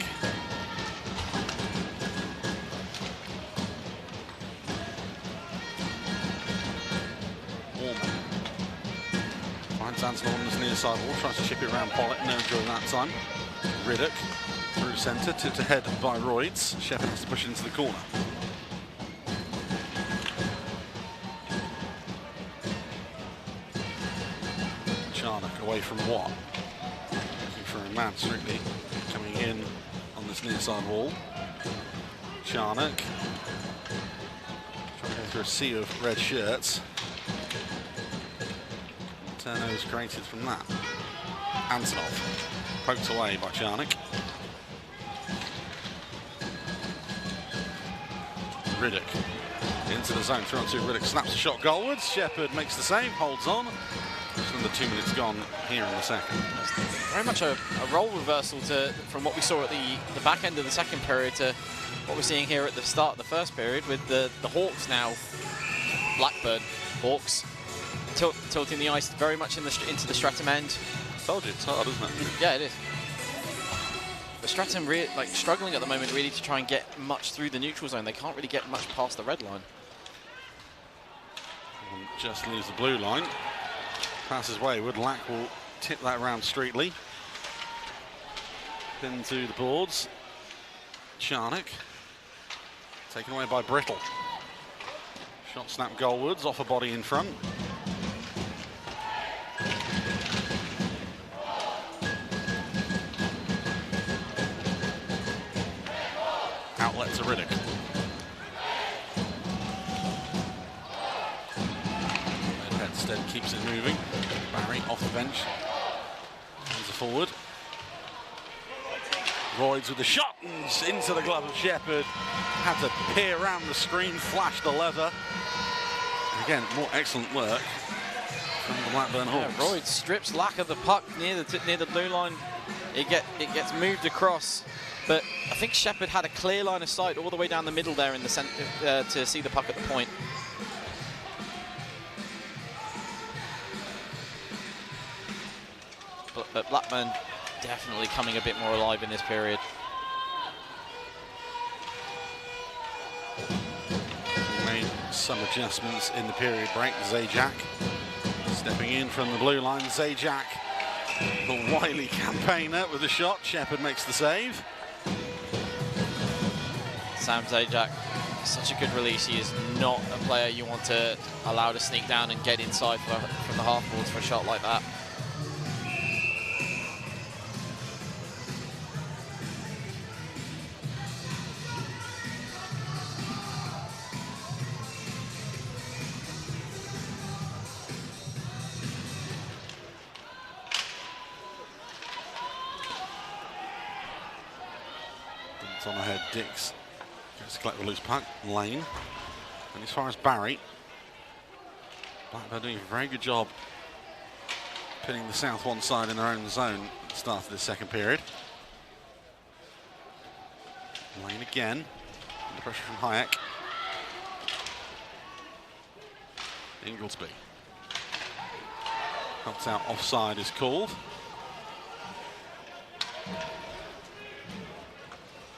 Antonov on this near side wall, tries to chip it around Pollitt, no during that time. Riddick through centre, tipped ahead by Royds. Shepherd has to push it into the corner. Charnock away from Watt. Looking for a man, Strictly coming in on this near side wall. Charnock trying to go through a sea of red shirts. Turnovers created from that. Antonov poked away by Charnock. Riddick into the zone, 3-on-2. Riddick snaps the shot goalwards. Shepherd makes the save, holds on. Just under 2 minutes gone here in the second. Very much a role reversal from what we saw at the back end of the second period to what we're seeing here at the start of the first period, with the Hawks now, Blackburn Hawks, tilting the ice very much into the Streatham end. Told you, it's hard, isn't it? Yeah, it is. But Streatham struggling at the moment really to try and get much through the neutral zone. They can't really get much past the red line. And just leaves the blue line. Passes wayward. Lack will tip that around Streatley. Pin to the boards. Charnock. Taken away by Brittle. Shot snap goalwards, off a body in front. Outlet to Riddick. Headstead keeps it moving. Barry off the bench. He's a forward. Royds with the shot and into the glove of Shepherd. Had to peer around the screen, flashed the leather. Again, more excellent work from the Blackburn Hawks. Yeah, Royds strips Lack of the puck near the blue line. It gets moved across, but I think Shepherd had a clear line of sight all the way down the middle there in the centre to see the puck at the point. But Blackburn definitely coming a bit more alive in this period. Made some adjustments in the period break. Zajac stepping in from the blue line. Zajac, the wily campaigner with the shot. Shepherd makes the save. Sam Zajac, such a good release. He is not a player you want to allow to sneak down and get inside from the half boards for a shot like that. On ahead, Dix gets to collect the loose puck. Lane. And as far as Barry, Blackburn doing a very good job pinning the south one side in their own zone at the start of the second period. Lane again. Under pressure from Hayek. Inglesby. Helps out, offside is called.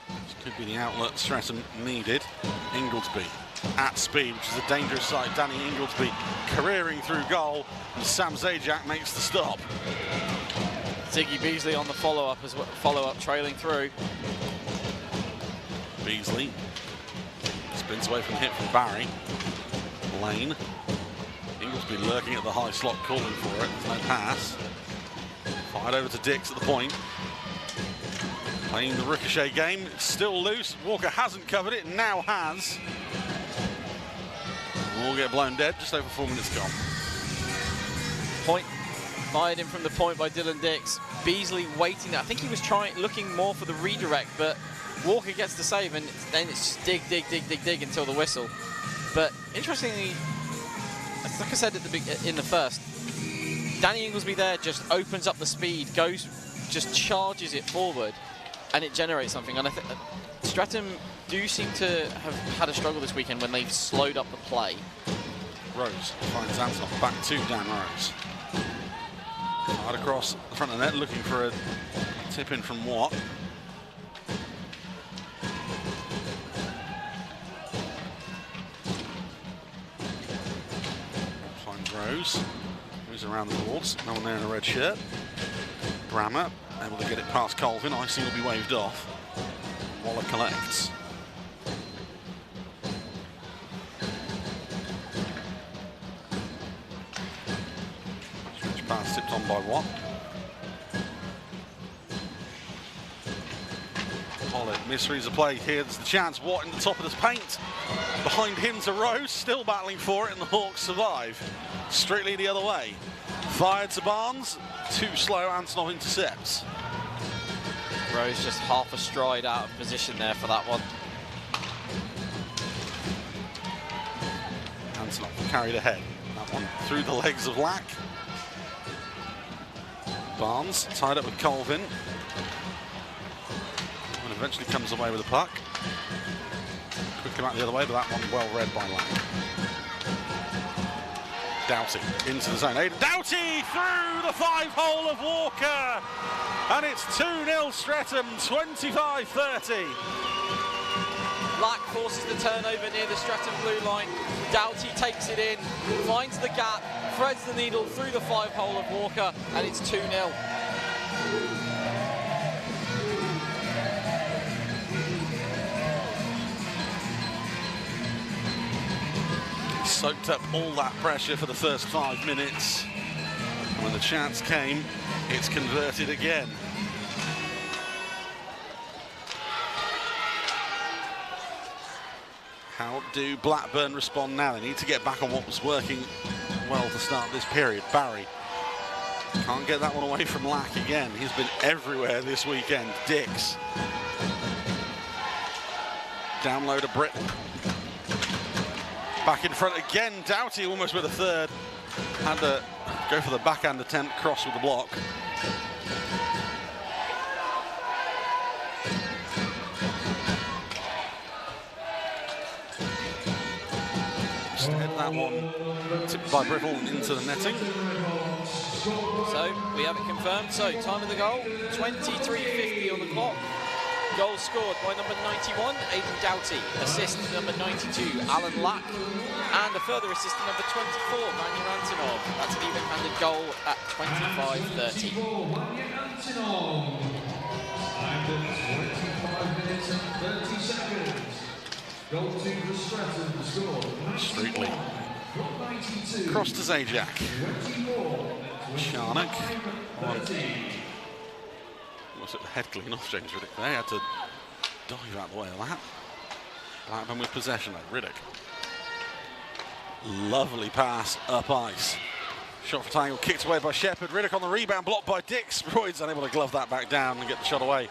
This could be the outlet Streatham needed. Inglesby at speed, which is a dangerous sight. Danny Inglesby careering through goal, and Sam Zajac makes the stop. Ziggy Beasley on the follow-up as well, follow-up trailing through. Beasley spins away from hit from Barry. Lane. Inglesby lurking at the high slot, calling for it. There's no pass. Fired over to Dix at the point. Playing the ricochet game. It's still loose. Walker hasn't covered it, now has. We'll get blown dead. Just over 4 minutes gone. Point. Fired in from the point by Dylan Dix. Beasley waiting there. I think he was looking more for the redirect, but Walker gets the save, and then it's just dig until the whistle. But interestingly, like I said in the first, Danny Inglesby there just opens up the speed, just charges it forward, and it generates something. And I think Streatham do seem to have had a struggle this weekend when they've slowed up the play. Rose finds Antonov, back to Dan Rose. Hard across the front of the net, looking for a tip in from Watt. Finds Rose. Moves around the boards. No one there in a red shirt. Brammer able to get it past Colvin. Icing will be waved off. Waller collects. Pass tipped on by Watt. Pollitt misreads the play. Here's the chance. Watt in the top of the paint. Behind him to Rose, still battling for it, and the Hawks survive. Streatley the other way. Fired to Barnes. Too slow. Antonov intercepts. Rose just half a stride out of position there for that one. Antonov carried ahead. That one through the legs of Lack. Barnes tied up with Colvin, and eventually comes away with the puck. Quickly back the other way, but that one well read by Lack. Doughty into the zone. Aidan Doughty through the 5-hole of Walker, and it's 2-0 Streatham, 25-30. Black forces the turnover near the Streatham blue line. Doughty takes it in, finds the gap, threads the needle through the 5-hole of Walker, and it's 2-0. Soaked up all that pressure for the first 5 minutes. And when the chance came, it's converted again. How do Blackburn respond now? They need to get back on what was working well to start this period. Barry can't get that one away from Lack again. He's been everywhere this weekend. Dix. Down low to Britton. Back in front again. Doughty almost with a third. Had to go for the backhand attempt, cross with the block. Instead, that one tipped by Brittle into the netting. So we have it confirmed. So time of the goal, 23:50 on the clock. Goal scored by number 91, Aidan Doughty. Assist number 92, Alan Lack. And a further assist to number 24, Manuel Antonov. That's an even-handed goal at 25:30. And 25 minutes and 30 seconds. Goal to the Streatham score. Streatley. Cross to Zajac. Charnock. Was it the head clean off James Riddick? They had to dive out the way of that. Blackburn with possession of Riddick. Lovely pass up ice. Shot for Tangle, kicked away by Shepherd. Riddick on the rebound, blocked by Dix. Royd's unable to glove that back down and get the shot away.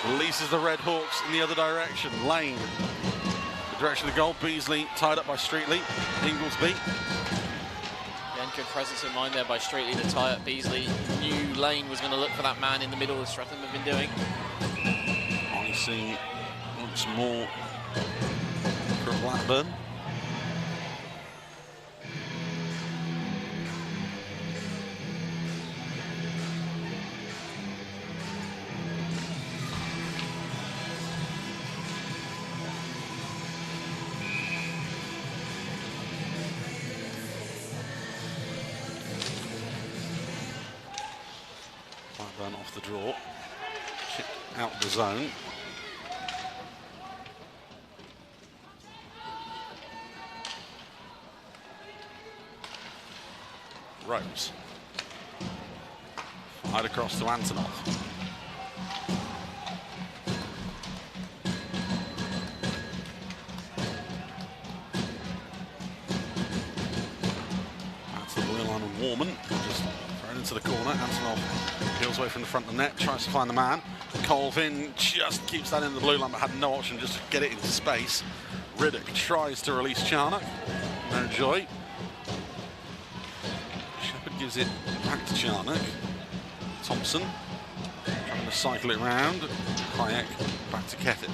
Releases the Red Hawks in the other direction. Lane. The direction of the goal. Beasley tied up by Streatley. Inglesby. Again, good presence of mind there by Streatley to tie up Beasley. Knew Lane was going to look for that man in the middle, as Streatham have been doing. Icing once more from Blackburn. Blackburn off the draw, chipped out the zone. Rose. Fired across to Antonov. That's the blue line of Warman. Just thrown into the corner. Antonov peels away from the front of the net, tries to find the man. Colvin just keeps that in the blue line, but had no option just to get it into space. Riddick tries to release Charnock. No joy. Gives it back to Charnock. Thompson trying to cycle it round. Hayek back to Kettit.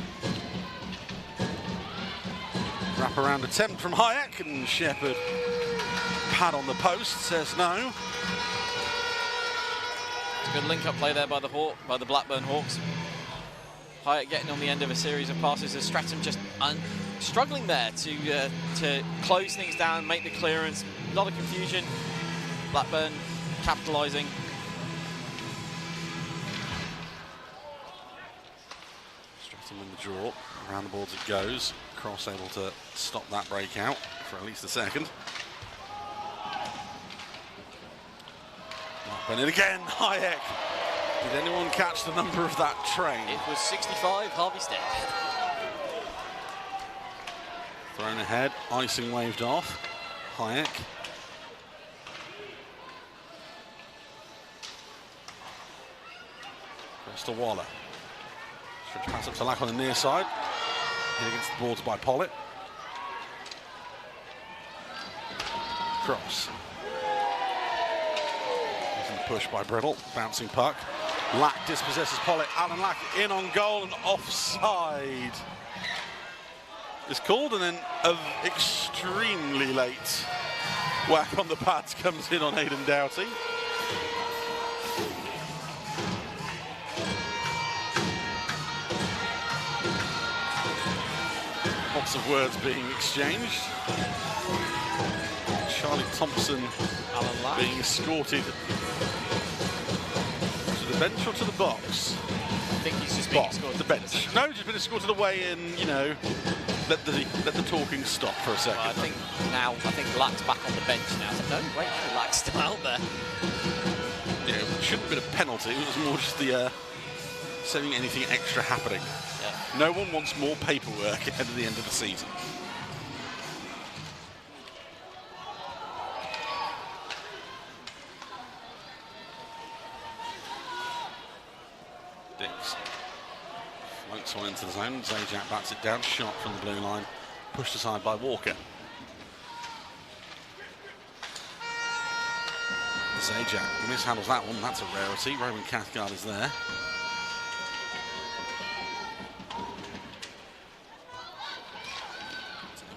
Wrap around attempt from Hayek, and Shepherd pad on the post, says no. It's a good link-up play there by the Blackburn Hawks. Hayek getting on the end of a series of passes as Streatham just struggling there to close things down, make the clearance. A lot of confusion. Blackburn capitalising. Streatham in the draw. Around the boards it goes. Cross able to stop that breakout for at least a second. Blackburn in again. Hayek. Did anyone catch the number of that train? It was 65, Harvey Stead. Thrown ahead. Icing waved off. Hayek. To Waller. Stretch pass up to Lack on the near side. Hit against the boards by Pollitt. Cross. Using the push by Brittle. Bouncing puck. Lack dispossesses Pollitt. Alan Lack in on goal and offside. It's called, and then an extremely late whack on the pads comes in on Aidan Doughty. Lots of words being exchanged. Charlie Thompson being escorted to the bench or to the box? I think he's just being escorted to the bench. No, he's just been escorted away and, you know, let the talking stop for a second. Well, I think Lack's back on the bench now. So no, wait, Lack's still out there. Yeah, it shouldn't have been a penalty. It was more just the saving anything extra happening. Yeah. No one wants more paperwork ahead of the end of the season. Dix floats one into the zone. Zajac bats it down. Shot from the blue line. Pushed aside by Walker. Zajac mishandles that one. That's a rarity. Roman Cathcart is there.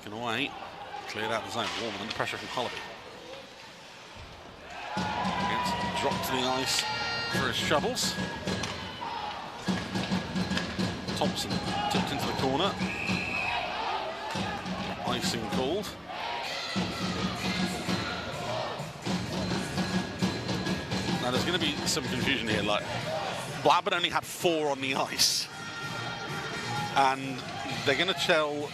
Taken away. Cleared out the zone. Warman under pressure from Hollaby. Gets dropped to the ice for his shovels. Thompson tipped into the corner. Icing called. Now there's going to be some confusion here. Like, Blackburn only had 4 on the ice, and they're going to tell,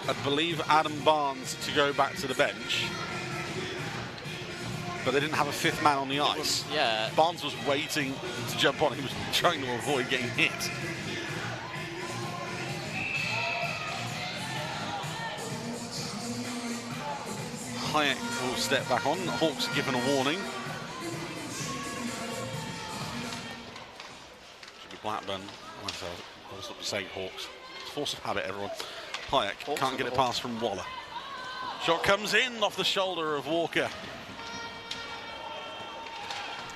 I believe, Adam Barnes to go back to the bench, but they didn't have a 5th man on the ice. Yeah. Barnes was waiting to jump on. He was trying to avoid getting hit. Hayek will step back on. The Hawks are given a warning. Should be Blackburn. I'll stop saying Hawks. It's force of habit, everyone. Hayek Hawks can't get it past from Waller. Shot comes in off the shoulder of Walker.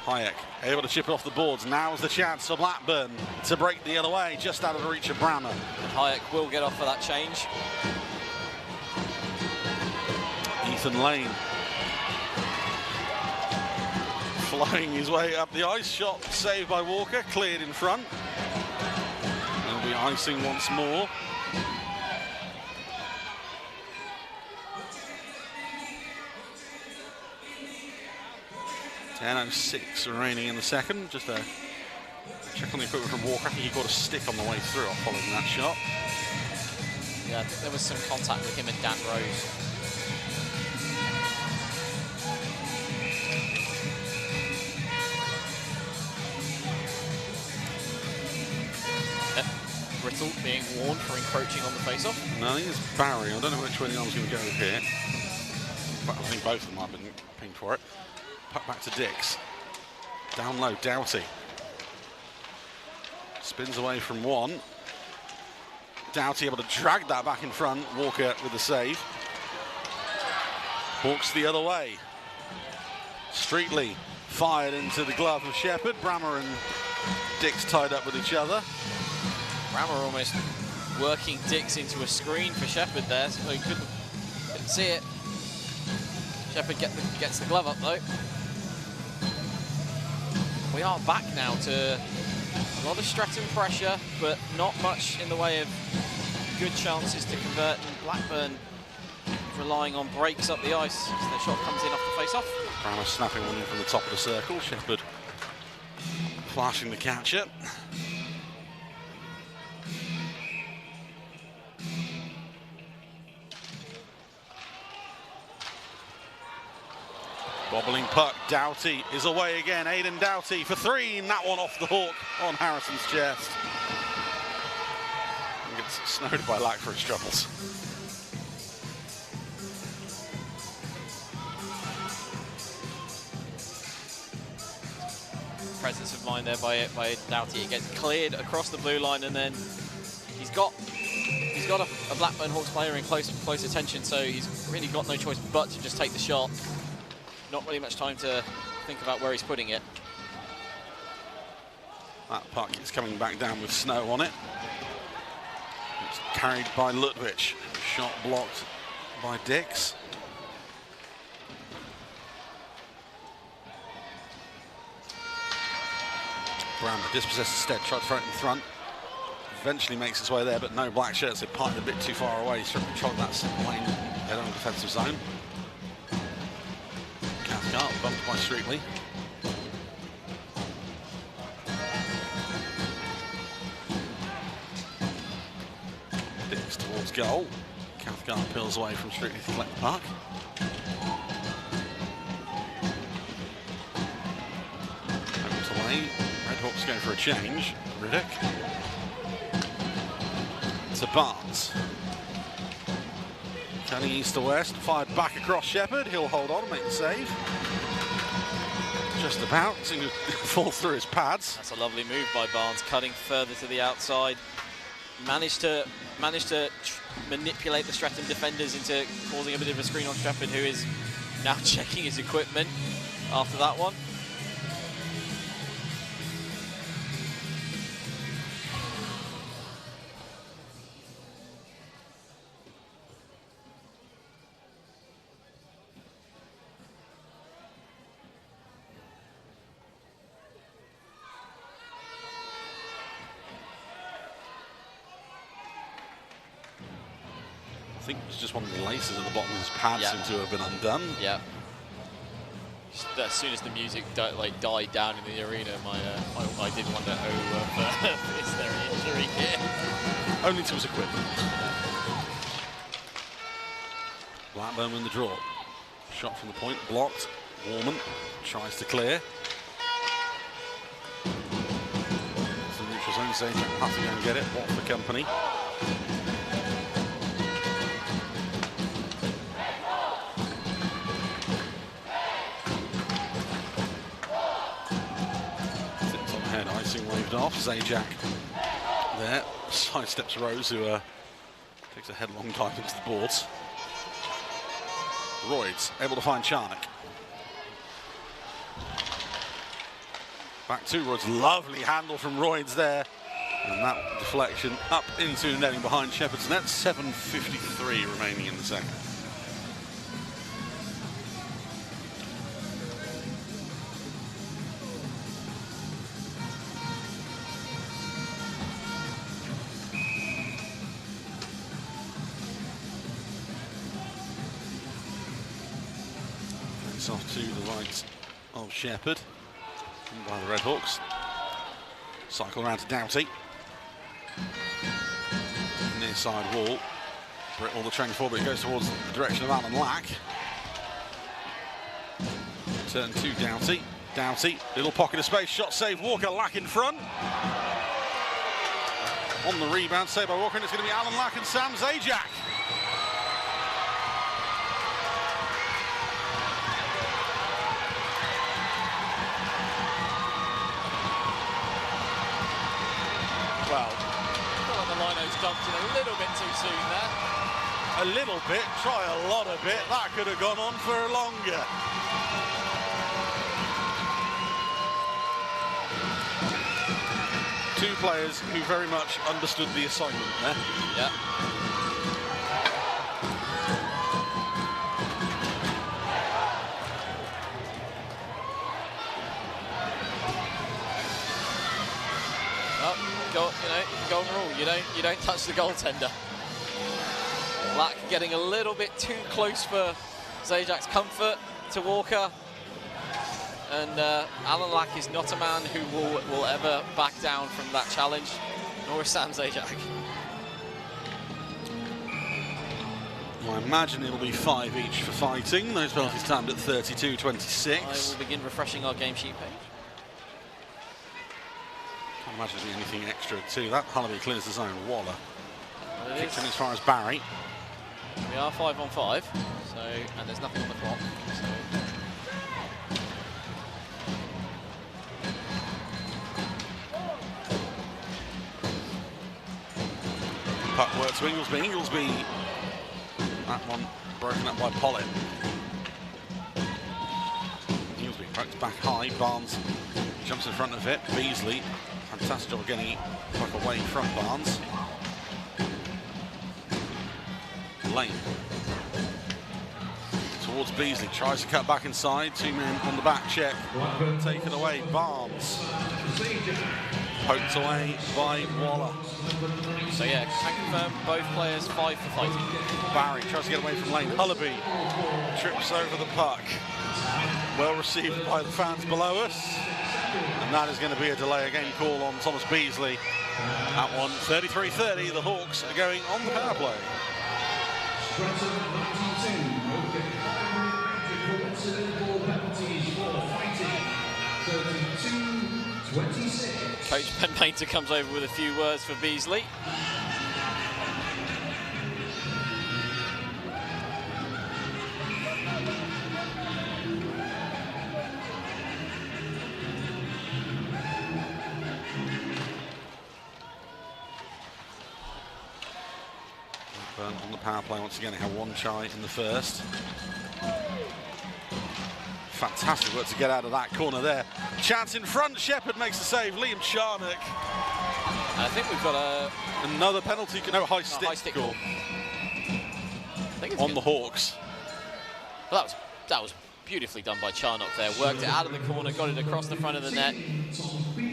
Hayek able to chip it off the boards. Now's the chance for Blackburn to break the other way, just out of the reach of Brammer. Hayek will get off for that change. Ethan Lane flying his way up the ice. Shot saved by Walker, cleared in front. There'll be icing once more. .10:06 remaining in the second. Just a check on the equipment from Walker. I think he got a stick on the way through following that shot. Yeah, I think there was some contact with him and Dan Rose. Brittle being warned for encroaching on the face-off. No, I think it's Barry. I don't know which way the arm's going to go here. But I think both of them have been pinged for it. Puck back to Dix. Down low, Doughty. Spins away from one. Doughty able to drag that back in front. Walker with the save. Hawks the other way. Streatley fired into the glove of Shepherd. Brammer and Dix tied up with each other. Brammer almost working Dix into a screen for Shepherd there, so he couldn't see it. Shepherd gets the glove up though. We are back now to a lot of Streatham pressure, but not much in the way of good chances to convert. And Blackburn relying on breaks up the ice as the shot comes in off the face-off. Brammer snapping one in from the top of the circle. Shepherd flashing the catcher. Bobbling puck, Doughty is away again. Aidan Doughty for three, and that one off the hook on Harrison's chest. And gets snowed by Lackford's troubles. Presence of mind there by Doughty. It gets cleared across the blue line, and then he's got a Blackburn Hawks player in close attention, so he's really got no choice but to just take the shot. Not really much time to think about where he's putting it. That puck is coming back down with snow on it. It's carried by Ludwig. Shot blocked by Dix. Brammer dispossessed instead, tried to throw it in front. Eventually makes its way there, but no black shirts. They parked a bit too far away. He's trying to control that lane, their own defensive zone. Cathcart bumped by Streatley. Dix towards goal. Cathcart peels away from Streatley to collect the puck. Over away. Red Hawks going for a change. Riddick. To Barnes. Cutting east to west, fired back across Shepherd. He'll hold on and make the save. Just about, seemed to fall through his pads. That's a lovely move by Barnes, cutting further to the outside. Managed to manipulate the Streatham defenders into causing a bit of a screen on Shepherd, who is now checking his equipment after that one. I think it was just one of the laces at the bottom of his pad seemed to have been undone. Yeah. As soon as the music died down in the arena, I did wonder, is there an injury here? Only to his equipment. Blackburn win the draw. Shot from the point, blocked. Warman tries to clear. It's the neutral zone, saying have to go and get it. What for company? Icing waved off. Zajac there sidesteps Rose, who takes a headlong dive into the boards. Royds able to find Charnock. Back to Royds. Lovely handle from Royds there. And that deflection up into the netting behind Shepherd's net. 7:53 remaining in the second. It's off to the right of Shepherd by the Red Hawks. Cycle around to Doughty. Near side wall. Brittle the training forward, but it goes towards the direction of Alan Lack. Turn to Doughty. Doughty, little pocket of space, shot save, Walker, Lack in front. On the rebound, saved by Walker, and it's going to be Alan Lack and Sam Zajac. Well, the lino's dumped in a little bit too soon there. A little bit, try a lot of it. That could have gone on for longer. Two players who very much understood the assignment there. Yeah. Golden rule, you don't touch the goaltender. Lack getting a little bit too close for Zajac's comfort to Walker. And Alan Lack is not a man who will ever back down from that challenge, nor is Sam Zajac. I imagine it'll be 5 each for fighting. Those penalties timed at 32-26. I will begin refreshing our game sheet page. Can't imagine there's anything extra to that. Hullaby clears the zone. Waller kicks in as far as Barry. We are 5 on 5, so and there's nothing on the clock. So. Puck works to Inglesby. Inglesby, that one broken up by Pollitt. Inglesby pokes back high. Barnes jumps in front of it. Beasley, fantastic job of getting it puck away from Barnes. Lane towards Beasley, tries to cut back inside. 2 men on the back check. Taken away. Barnes poked away by Waller. So yeah, can confirm both players 5 for fighting. Barry tries to get away from Lane. Hullaby trips over the puck. Well received by the fans below us. And that is going to be a delay of game call on Thomas Beasley. At 33-30, the Hawks are going on the power play. Coach Ben Painter comes over with a few words for Beasley. Blackburn on the power play once again. They have 1 try in the first. Fantastic work to get out of that corner there. Chance in front. Shepherd makes the save. Liam Charnock. I think we've got another penalty. No, high stick goal on the Hawks. Well, that was beautifully done by Charnock there. Worked it out of the corner, got it across the front of the net.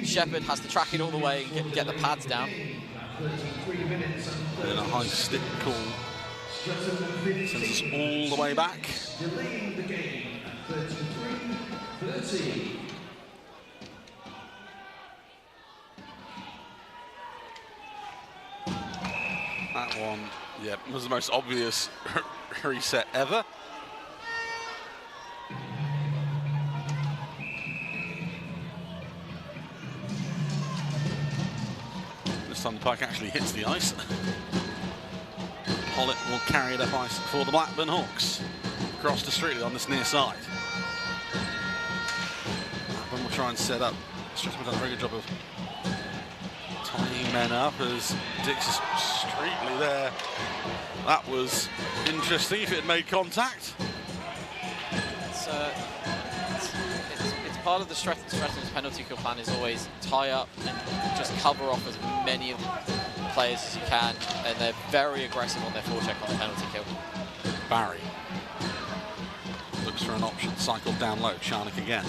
Shepherd has to track it all the way and get the pads down. And a high stick call sends us all the way back. Delaying the game. 33-30. That one, yeah, was the most obvious reset ever. This time the puck actually hits the ice. Pollitt will carry it up ice for the Blackburn Hawks. Across to Streatham on this near side. Blackburn will try and set up. Streatham done a very good job of tying men up as Dix is streetly there. That was interesting if it had made contact. It's part of the Streatham's penalty kill plan is always tie up and just cover off as many of the players as you can, and they're very aggressive on their forecheck on the penalty kill. Barry looks for an option, cycled down low. Charnock again.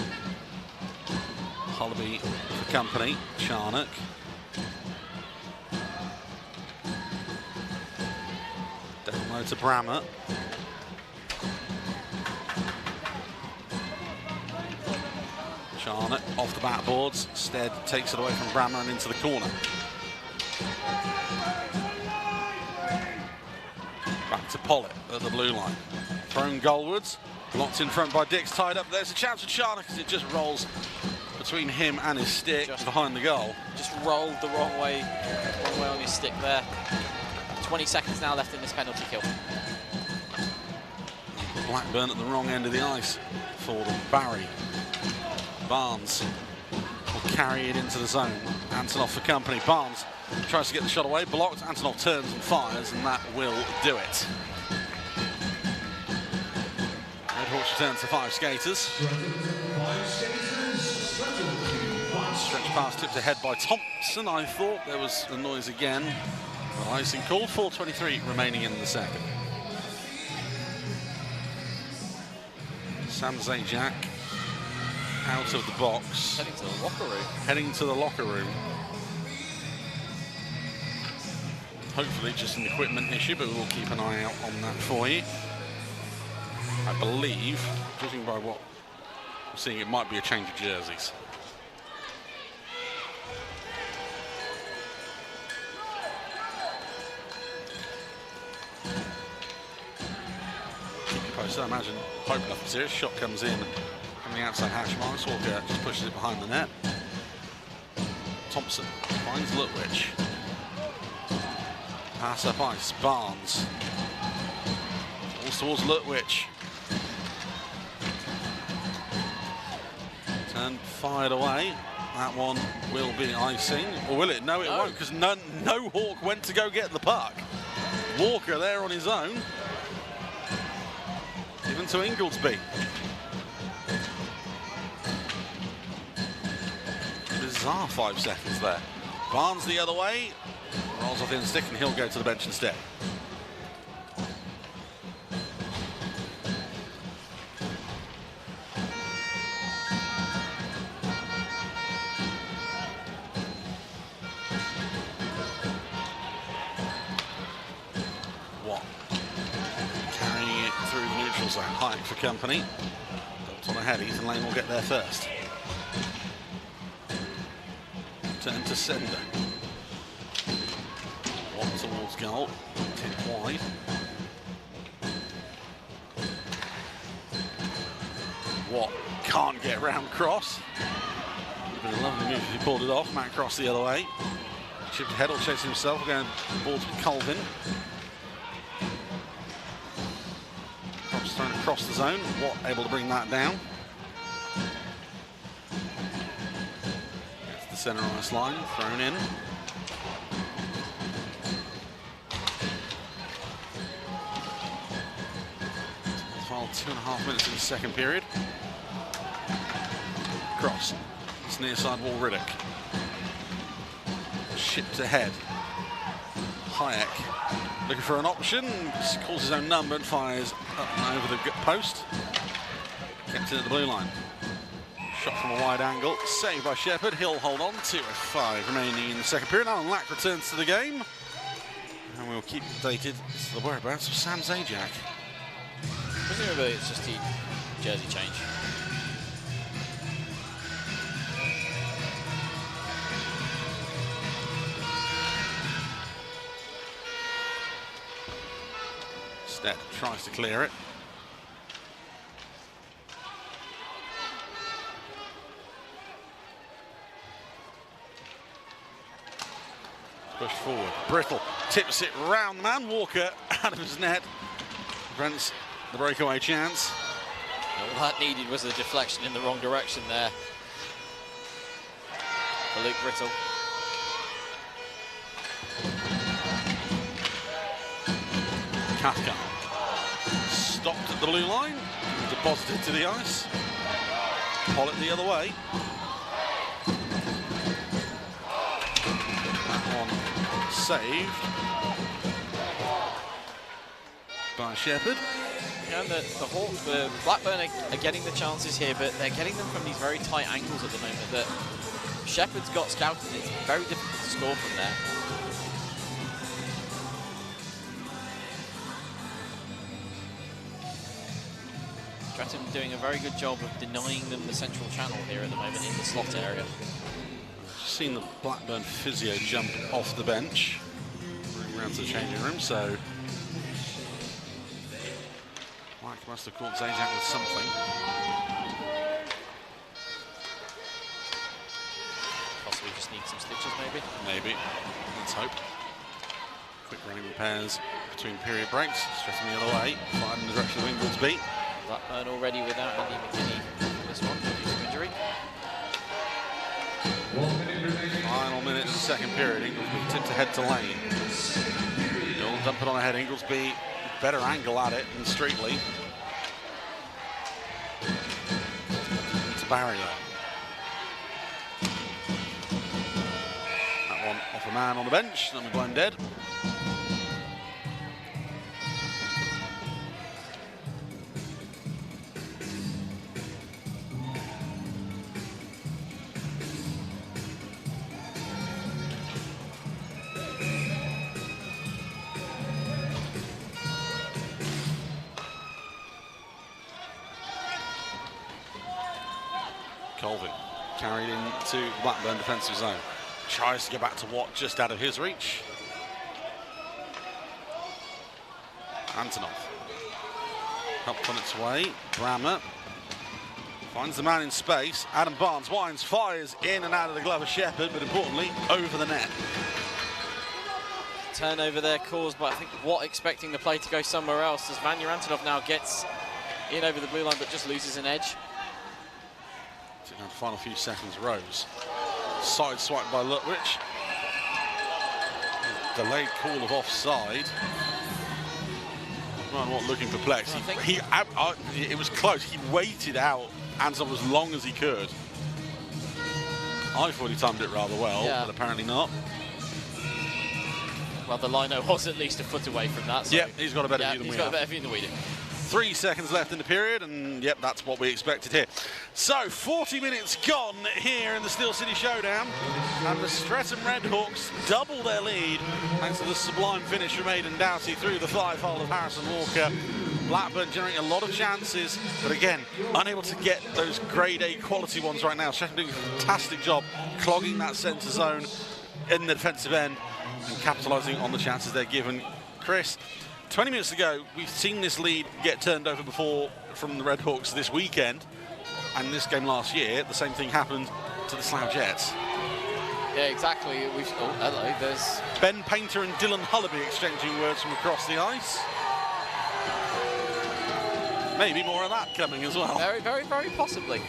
Hollaby for company. Charnock. Down low to Brammer. Charnock off the backboards. Stead takes it away from Brammer and into the corner. Back to Pollitt at the blue line. Thrown goalwards. Blocked in front by Dix, tied up. There's a chance for Charnock as it just rolls between him and his stick just behind the goal. Just rolled the wrong way on his stick there. 20 seconds now left in this penalty kill. Blackburn at the wrong end of the ice for them. Barry. Barnes will carry it into the zone. Antonov for company. Barnes tries to get the shot away, blocked. Antonov turns and fires, and that will do it. Red Hawks return to 5 skaters. Stretch pass tipped ahead by Thompson. I thought there was a noise again. Well, icing called. 4:23 remaining in the second. Sam Zajac out of the box. Heading to the locker room. Heading to the locker room. Hopefully just an equipment issue, but we'll keep an eye out on that for you. I believe, judging by what I'm seeing, it might be a change of jerseys. Keep you posted. I imagine, hope nothing serious. Shot comes in from the outside hash marks. Walker just pushes it behind the net. Thompson finds Lutwich. Pass up ice. Barnes. Falls towards Lutwich. Turn fired away. That one will be icing. Or will it? No, it won't, because no Hawk went to go get the puck. Walker there on his own. Given to Ingoldsby. Bizarre 5 seconds there. Barnes the other way. Rolls off the end stick and he'll go to the bench instead. Carrying it through the neutral zone. High for company. Dumped on ahead. Ethan Lane will get there first. Turn to sender. One towards goal. Tipped wide. Watt can't get round cross. It was a lovely move if he pulled it off. Matt Cross the other way. Chipped ahead, will chase himself. Going ball to Colvin. Cross thrown across the zone. Watt able to bring that down. Gets the centre ice line. Thrown in. Final 2.5 minutes in the second period. Cross. It's near side wall Riddick. Shipped ahead. Hayek looking for an option. Calls his own number and fires up and over the post. Kept in at the blue line. Shot from a wide angle. Saved by Shepherd. He'll hold on. 2:05 remaining in the second period. Alan Lack returns to the game. And we'll keep updated as to the whereabouts of Sam Zajac. Presumably it's just a jersey change. Stead tries to clear it. Push forward. Brittle tips it round the man. Walker out of his net. Prevents the breakaway chance. All that needed was a deflection in the wrong direction there for Luke Brittle. Cathcart stopped at the blue line, deposited to the ice. Poll it the other way. That one saved by Shepherd. And the Hawks, the Blackburn are getting the chances here, but they're getting them from these very tight angles at the moment that Shepherd's got scouted. It's very difficult to score from there. Streatham doing a very good job of denying them the central channel here at the moment in the slot area. Just seen the Blackburn physio jump off the bench, around to the changing room, so Mike must have caught Zajac with something. Possibly just need some stitches, maybe? Maybe. Let's hope. Quick running repairs between period breaks. Streatham the other way, fired in the direction of Inglesby. Blackburn already without Andy McKinney for this one due to injury. 1 minute remaining. Final minute of the second period. Inglesby tipped ahead to Lane. He'll dump it on ahead. Inglesby, better angle at it than Streatley. To Barry there. That one off a man on the bench. That'll be blown dead. Colvin carried into Blackburn defensive zone. Tries to get back to Watt just out of his reach. Antonov helped on its way. Brammer finds the man in space. Adam Barnes winds, fires in and out of the glove of Shepherd, but importantly over the net. Turnover there caused by, I think, Watt expecting the play to go somewhere else as Vanya Antonov now gets in over the blue line but just loses an edge. The final few seconds, Rose. Side swipe by Lutwich. Delayed call of offside. Well, not looking perplexed. It was close. He waited out Antonov as long as he could. I thought he timed it rather well, but apparently not. Well, the lino was at least a foot away from that. So yep, he's got a better view than we have. He's got a better view than we do. 3 seconds left in the period, and yep, that's what we expected here. So, 40 minutes gone here in the Steel City Showdown, and the Streatham Redhawks double their lead thanks to the sublime finish from Aidan Doughty through the five-hole of Harrison Walker. Blackburn generating a lot of chances, but again, unable to get those grade A quality ones right now. Streatham doing a fantastic job clogging that centre zone in the defensive end and capitalising on the chances they're given. Chris, 20 minutes ago, we've seen this lead get turned over before from the Redhawks this weekend, and this game last year, the same thing happened to the Slough Jets. Yeah, exactly. Oh, hello, there's Ben Painter and Dylan Hullaby exchanging words from across the ice. Maybe more of that coming as well. Very, very, very possibly.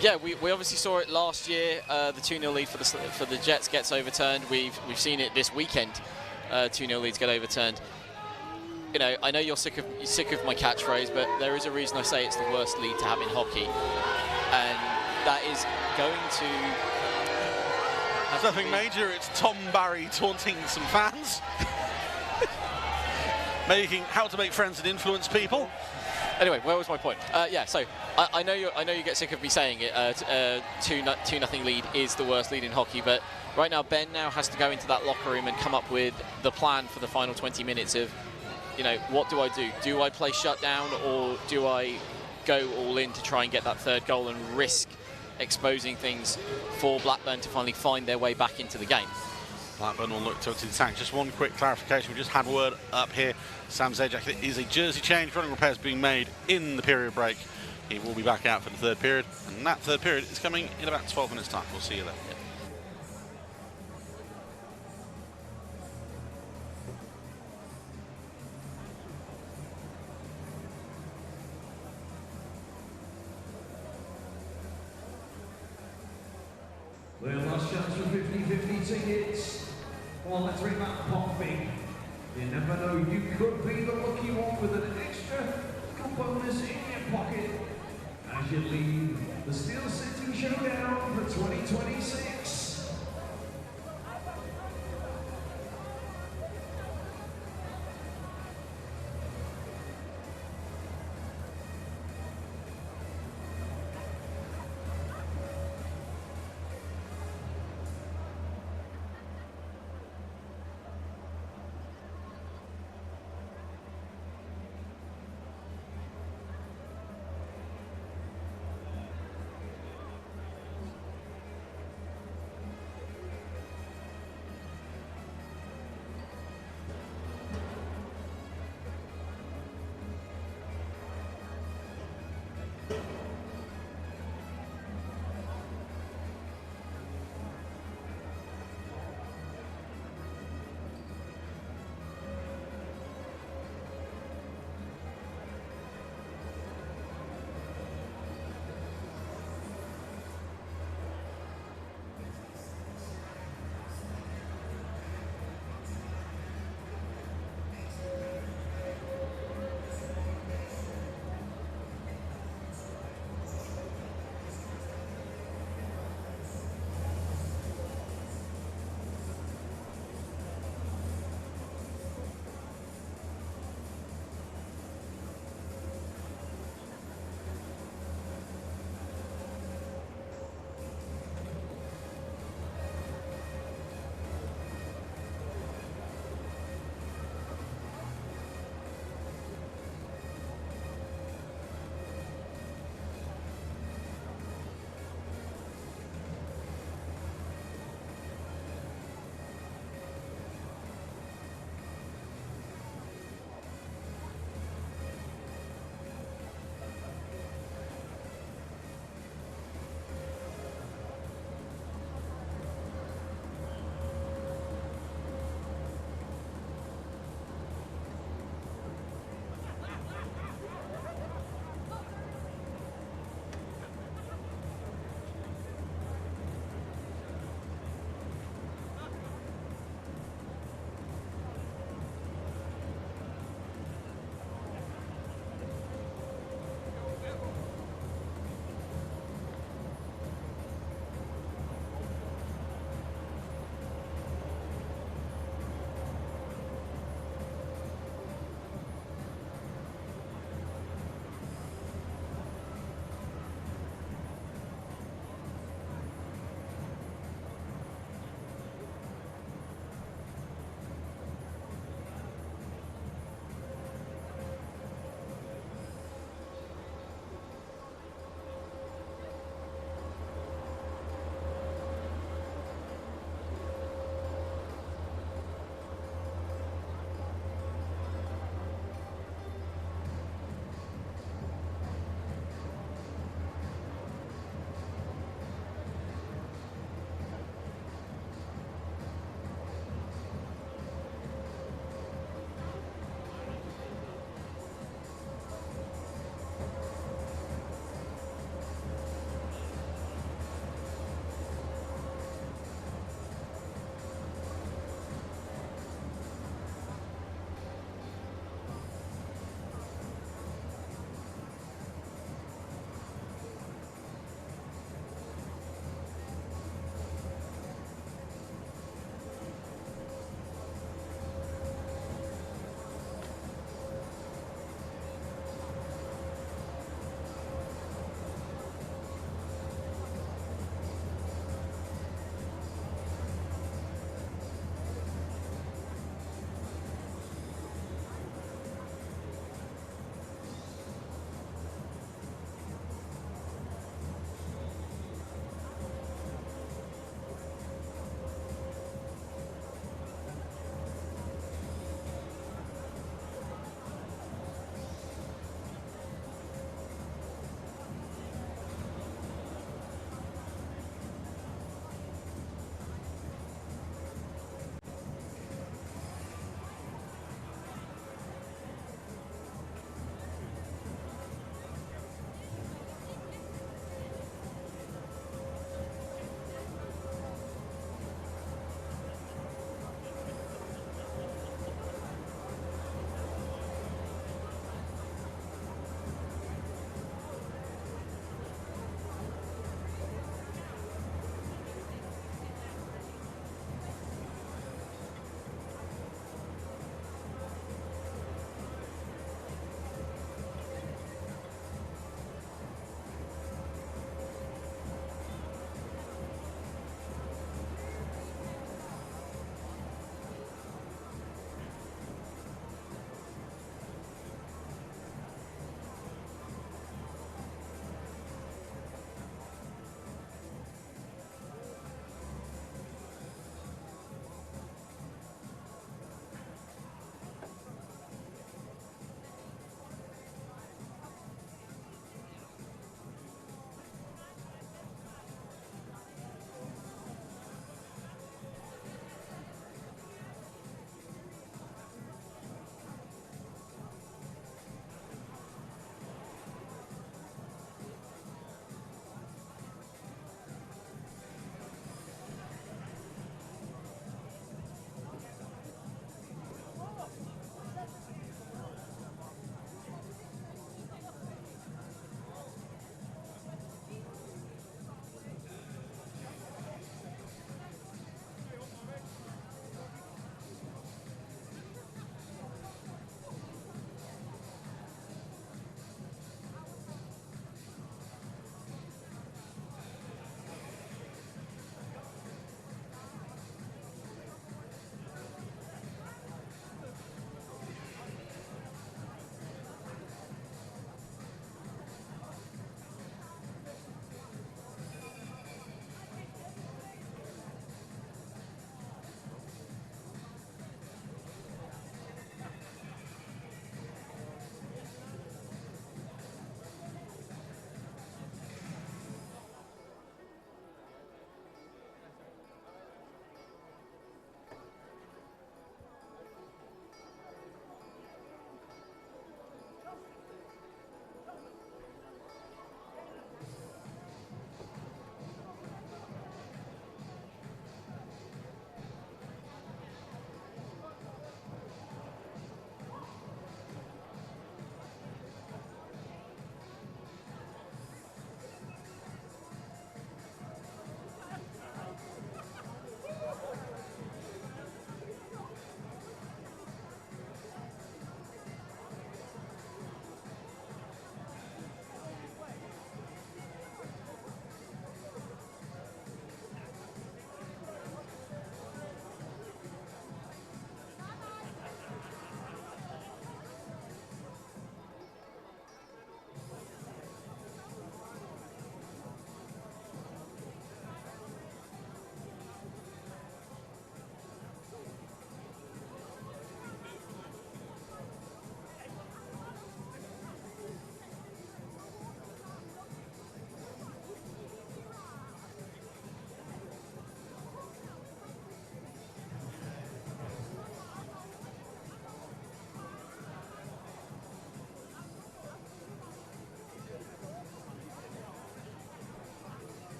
Yeah, we obviously saw it last year. The 2-0 lead for the Jets gets overturned. We've seen it this weekend. 2-0 leads get overturned. You know, I know you're sick of my catchphrase, but there is a reason I say it's the worst lead to have in hockey, and that is going to. There's nothing major. It's Tom Barry taunting some fans, making how to make friends and influence people. Anyway, where was my point? Yeah, so I know you get sick of me saying it. 2-0 lead is the worst lead in hockey, but right now Ben now has to go into that locker room and come up with the plan for the final 20 minutes of, you know, what do I do? Do I play shutdown, or do I go all in to try and get that third goal and risk exposing things for Blackburn to finally find their way back into the game? Blackburn will look to the tank. Just one quick clarification. We just had word up here. Sam Zajac, it is a jersey change. Running repairs being made in the period break. He will be back out for the third period, and that third period is coming in about 12 minutes' time. We'll see you then. Their last chance for 50-50 tickets. Well, let's ring that pop big. You never know, you could be the lucky one with an extra bonus in your pocket as you leave the Steel City Showdown for 2026.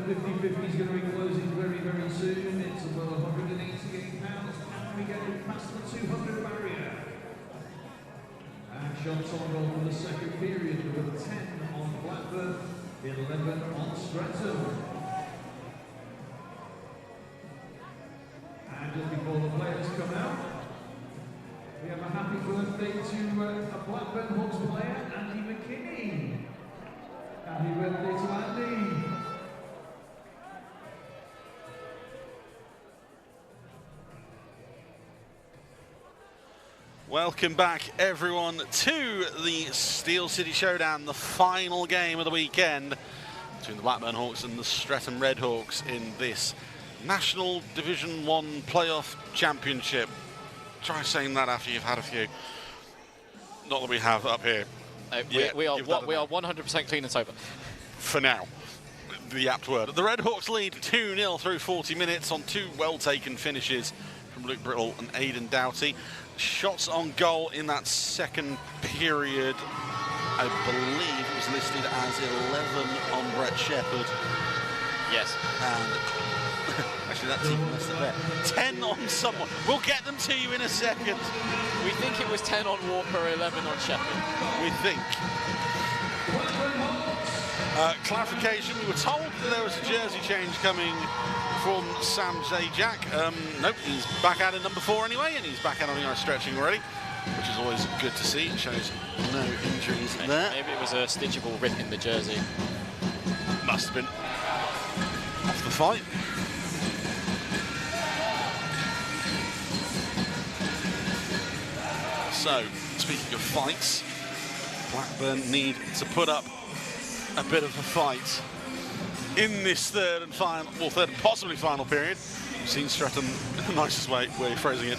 50-50 is going to be closing very, very soon. It's above £188. Can we get it past the 200 barrier? And shots on goal for the second period. Number 10 on Blackburn, 11 on Streatham. And just before the players come out, we have a happy birthday to a Blackburn Hawks player, Andy McKinney. Happy birthday to Andy. Welcome back, everyone, to the Steel City Showdown, the final game of the weekend between the Blackburn Hawks and the Streatham Redhawks in this National Division 1 Playoff Championship. Try saying that after you've had a few. Not that we have up here. We are 100% clean and sober. For now, the apt word. The Redhawks lead 2-0 through 40 minutes on two well-taken finishes from Luke Brittle and Aidan Doughty. Shots on goal in that second period, I believe it was listed as 11 on Brett Shepherd. Yes. And actually, that's even less than that. 10 on someone. We'll get them to you in a second. We think it was 10 on Walker, 11 on Shepherd. We think. Clarification, we were told that there was a jersey change coming from Sam Zajac. Nope, he's back out in number 4 anyway, and he's back out on the ice stretching already, which is always good to see. It shows no injuries there. Maybe it was a stitchable rip in the jersey. Must have been. Off the fight. So, speaking of fights, Blackburn need to put up a bit of a fight in this third and possibly final period. We've seen Streatham, in the nicest way of phrasing it,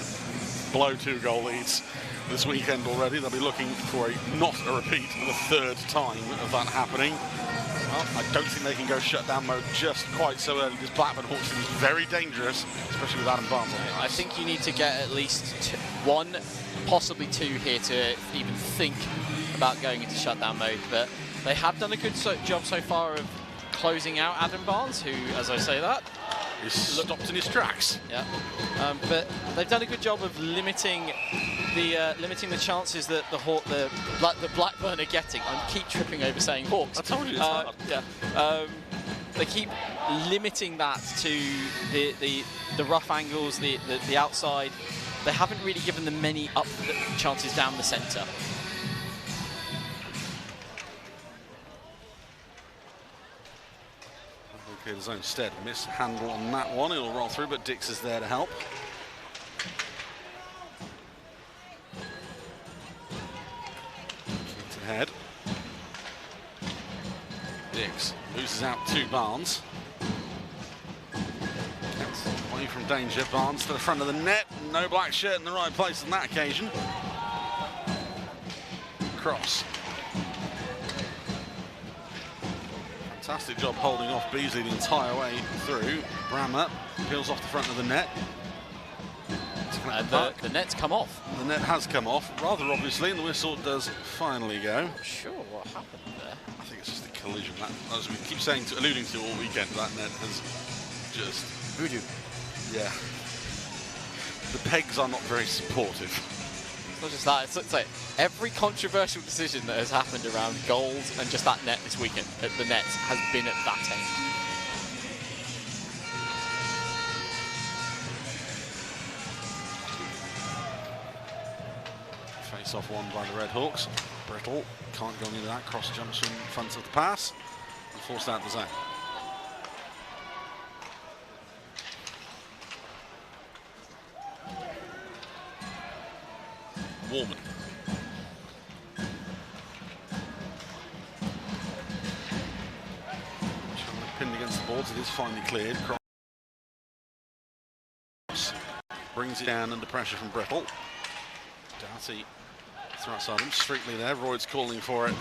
blow 2 goal leads this weekend already. They'll be looking for not a repeat of the third time of that happening. Well, I don't think they can go shutdown mode just quite so early, because Blackburn Hawks is very dangerous, especially with Adam Barnes on the ice. I think you need to get at least 1, possibly 2 here to even think about going into shutdown mode, but they have done a good job so far of closing out Adam Barnes, who, as I say that, is stopped in his tracks. Yeah, but they've done a good job of limiting the chances that the Blackburn are getting. I keep tripping over saying Hawks. I told you it's hard. Yeah, they keep limiting that to the rough angles, the outside. They haven't really given them many chances down the centre. Okay, his own stead. Mishandle on that one. It'll roll through, but Dix is there to help. Kicked ahead. Dix loses out to Barnes. Gets away from danger. Barnes to the front of the net. No black shirt in the right place on that occasion. Cross. Fantastic job holding off Beasley the entire way through. Brammer peels off the front of the net. The net's come off. The net has come off, rather obviously, and the whistle does finally go. Sure, what happened there? I think it's just a collision. That, as we keep saying, alluding to all weekend, that net has just... Voodoo. Yeah. The pegs are not very supportive. It's not just that, it's like every controversial decision that has happened around goals and just that net this weekend at the Nets has been at that end. Face off one by the Redhawks. Brittle can't go into that, cross jumps in front of the pass and forced out the zone. Warman. Pinned against the boards, it is finally cleared. Cross brings it down under pressure from Brittle. Doughty throws on him, Streatley there. Royd's calling for it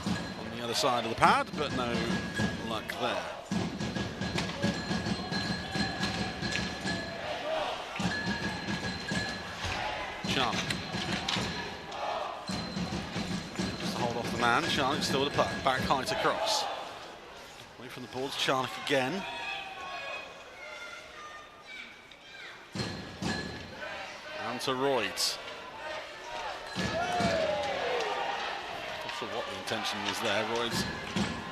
on the other side of the pad, but no luck there. Charnock. Just to hold off the man. Charnock still with a puck. Back high to Cross. Away from the boards, Charnock again. And to Royds. Not sure what the intention was there. Royds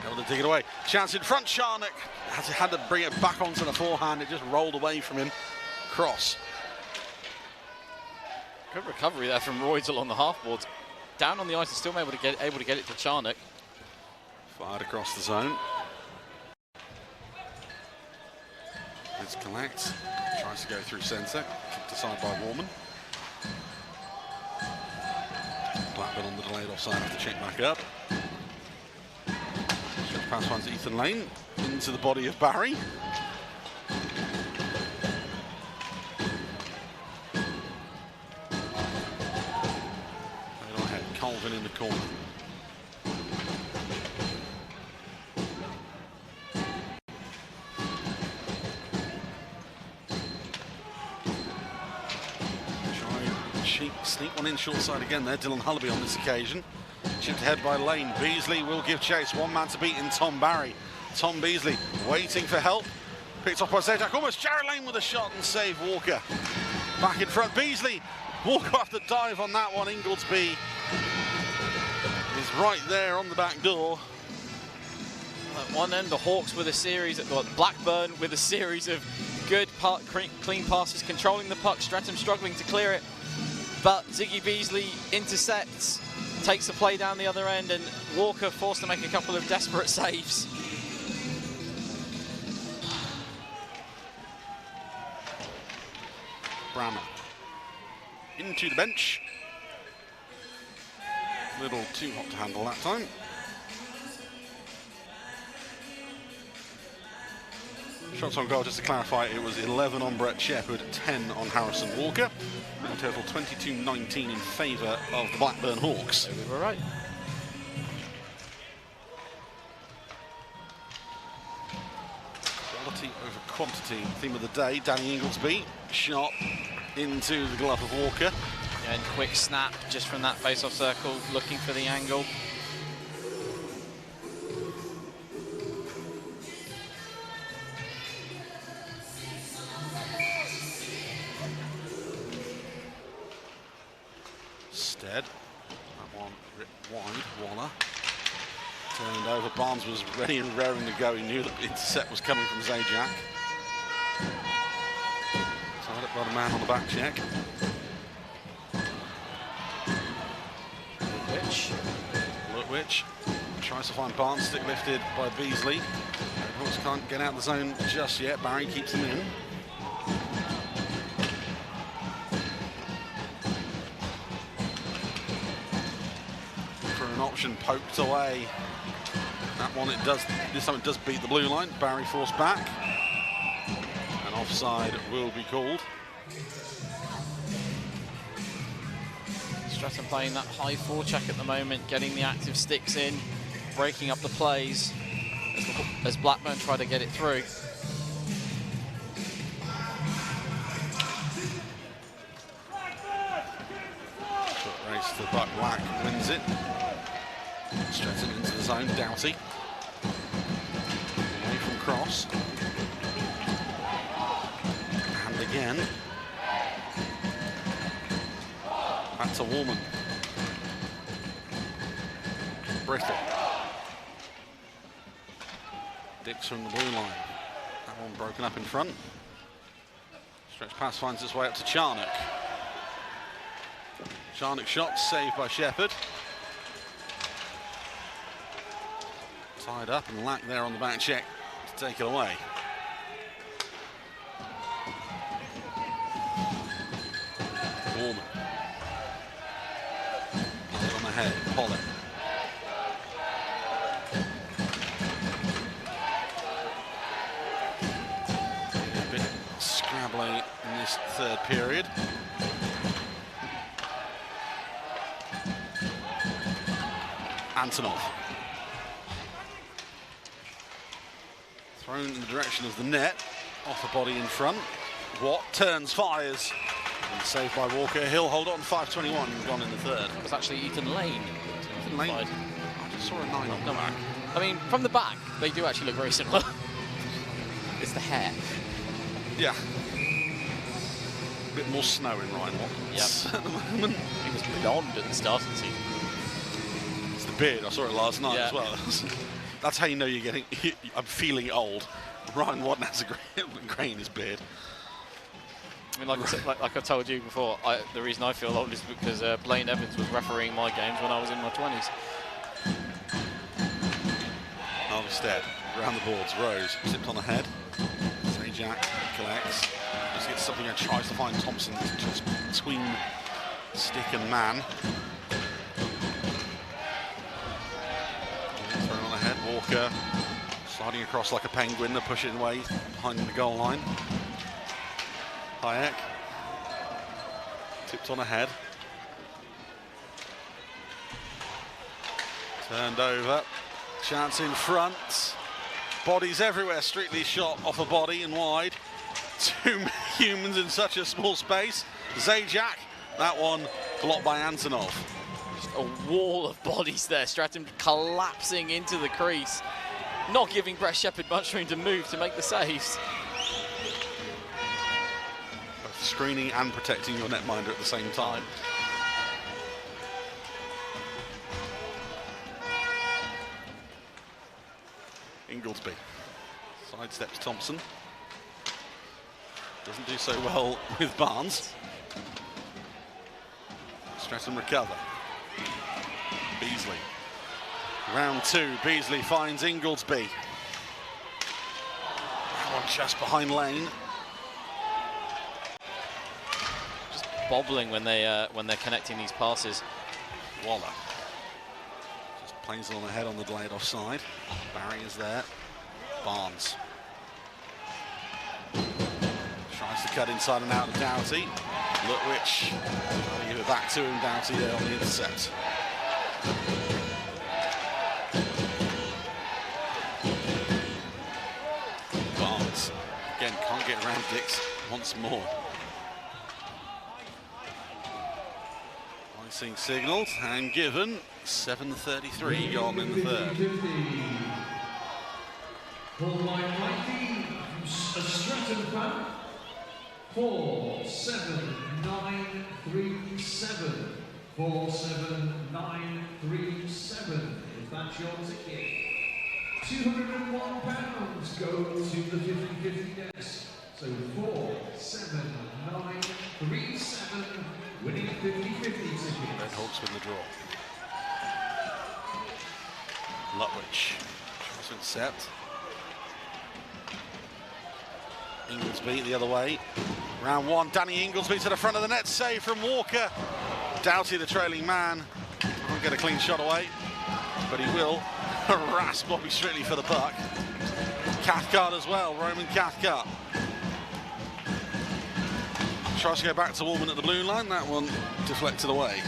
able to dig it away. Chance in front, Charnock had to bring it back onto the forehand. It just rolled away from him. Cross. Good recovery there from Royds along the half boards. Down on the ice and still able to get it to Charnock. Fired across the zone. Let's collect. Tries to go through centre. Kicked aside by Warman. Blackburn on the delayed offside, have to check back up. Stretch pass finds Ethan Lane into the body of Barry. Right ahead, Colvin in the corner. Sneak one in short side again there. Dylan Hullaby on this occasion. Chipped ahead by Lane. Beasley will give chase. One man to beat in Tom Barry. Tom Beasley waiting for help. Picked up by Zajac. Almost Jared Lane with a shot and save Walker. Back in front. Beasley. Walker off the dive on that one. Ingoldsby is right there on the back door. At one end, the Hawks with a series, Blackburn with a series of good clean passes, controlling the puck. Streatham struggling to clear it. But Ziggy Beasley intercepts, takes the play down the other end, and Walker forced to make a couple of desperate saves. Brammer into the bench. Little too hot to handle that time. Shots on goal, just to clarify, it was 11 on Brett Shepherd, 10 on Harrison Walker. A total 22-19 in favour of the Blackburn Hawks. So we were right. Quality over quantity, theme of the day. Danny Ingoldsby, shot into the glove of Walker. Yeah, and quick snap just from that face-off circle, looking for the angle. Stead, that one ripped wide. Waller turned over. Barnes was ready and raring to go. He knew the intercept was coming from Zajac. Tied up by the man on the back check. Lutwich tries to find Barnes, stick lifted by Beasley. Hawks can't get out of the zone just yet. Barry keeps them in. Option poked away. That one, this time it does beat the blue line. Barry forced back. And offside will be called. Streatham playing that high forecheck at the moment, getting the active sticks in, breaking up the plays as Blackburn try to get it through. Foot race to Buck Black, wins it. Streatham into the zone, Doughty. Away from cross. And again. Back to Warman. Brittle. Dix from the blue line. That one broken up in front. Stretch pass finds its way up to Charnock. Charnock shot saved by Shepherd. Tied up and Lack there on the back check to take it away. Warman. On the head, Pollock. A bit scrabbly in this third period. Antonov. Thrown in the direction of the net, off the body in front. Watt turns, fires, and saved by Walker. He'll hold on, 5:21 gone in the third. It was actually Ethan Lane. Ethan Lane. I just saw a 9 on the back. I mean, from the back, they do actually look very similar. It's the hair. Yeah. A bit more snow in Ryan Watt. Yep. At the moment. He was blonde at the start of the season. It's the beard. I saw it last night Yeah. as well. That's how you know you're getting. I'm feeling old. Ryan Watt has a grey in his beard. I mean, like I told you before, the reason I feel old is because Blaine Evans was refereeing my games when I was in my 20s. Harvestead around the boards. Rose tipped on the head. Zajac collects. Just gets something and tries to find Thompson just between stick and man. Thrown on the head. Walker sliding across like a penguin to push it away behind the goal line. Hayek tipped on ahead. Turned over. Chance in front. Bodies everywhere. Streetley shot off a body and wide. Two humans in such a small space. Zajac, that one blocked by Antonov. Just a wall of bodies there. Streatham collapsing into the crease. Not giving Brett Shepherd much room to move to make the saves. Both screening and protecting your netminder at the same time. Inglesby sidesteps Thompson. Doesn't do so well with Barnes. Streatham recover. Beasley. Round two, Beasley finds Inglesby. That one just behind Lane. Just bobbling when they're connecting these passes. Waller. Just plays it on the head on the delayed offside. Barry is there. Barnes. Tries to cut inside and out of Doughty. Lutwich. Trying to give it back to him. Doughty there on the intercept. Barnes. Again, can't get around Dix once more. Icing signalled and given. 7:33 gone in the third. Called by Mikey, a Streatham fan. 47937. 47937. If that's your ticket. £201 go to the 50/50 desk. So 47937 winning 50/50 tickets. Red Hawks win the draw. Lutwich tries to intercept. Inglesby the other way. Round one, Danny Inglesby to the front of the net, save from Walker. Doughty, the trailing man, won't get a clean shot away, but he will harass Bobby Streetley for the puck. Cathcart as well, Roman Cathcart. Tries to go back to Woolman at the blue line, that one deflected away.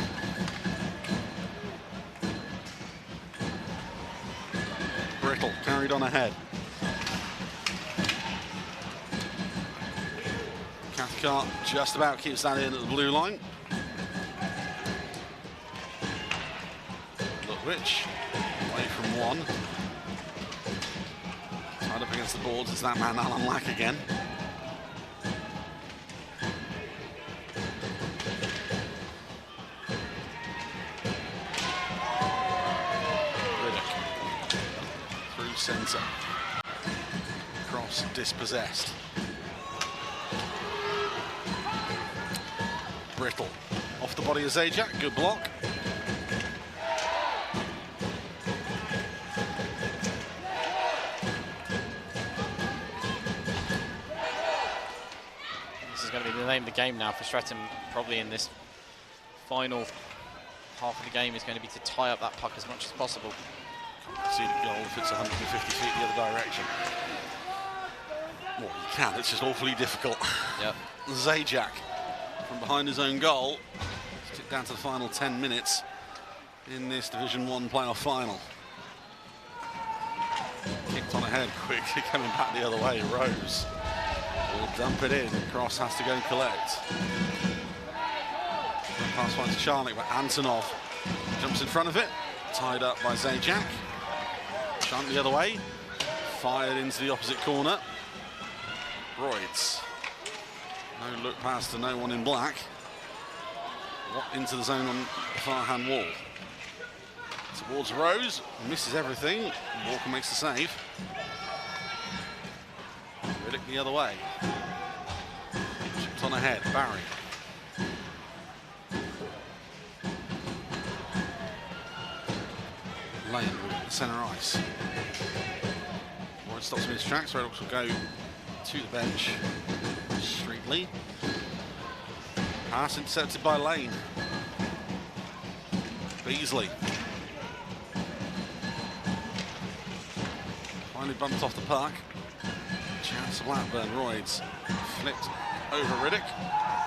Brittle carried on ahead. Cathcart just about keeps that in at the blue line. Lutwich away from one. Tied up against the boards, it's that man Alan Lack again. Centre. Cross dispossessed. Brittle. Off the body of Zajac. Good block. This is going to be the name of the game now for Streatham, probably in this final half of the game, is going to be to tie up that puck as much as possible. Conceded goal if it's 150 feet the other direction. Well, you can, it's just awfully difficult. Yep. Zajac from behind his own goal. Stick down to the final 10 minutes in this Division 1 playoff final. Kicked on ahead, quickly coming back the other way. Rose will dump it in. Cross has to go and collect. Pass finds Charnock, but Antonov jumps in front of it. Tied up by Zajac. Shunt the other way. Fired into the opposite corner. Royds. No look pass to no one in black. Into the zone on the far-hand wall. Towards Rose. Misses everything. Walker makes the save. Riddick the other way. Chipped on ahead. Barry. Lane with centre ice. Roy stops him in his tracks. Reynolds will go to the bench. Streatley. Pass intercepted by Lane. Beasley. Finally bumped off the puck. Chance of Blackburn. Royds flipped over Riddick.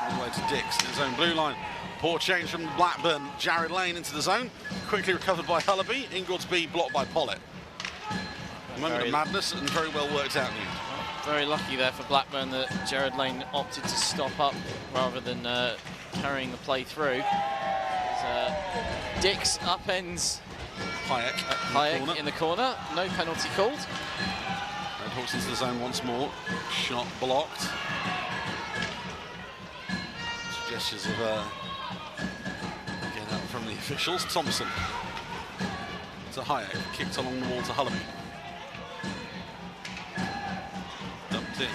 All the way to Dix in his own blue line. Poor change from Blackburn. Jared Lane into the zone. Quickly recovered by Hullaby. Ingoldsby blocked by Pollitt. A moment of madness and very well worked out. Very lucky there for Blackburn that Jared Lane opted to stop up rather than carrying the play through. Dix upends Hayek in the corner. No penalty called. Red Hawks into the zone once more. Shot blocked. Suggestions of getting up from the officials. Thompson to Hayek. Kicked along the wall to Hullaby. Dumped in.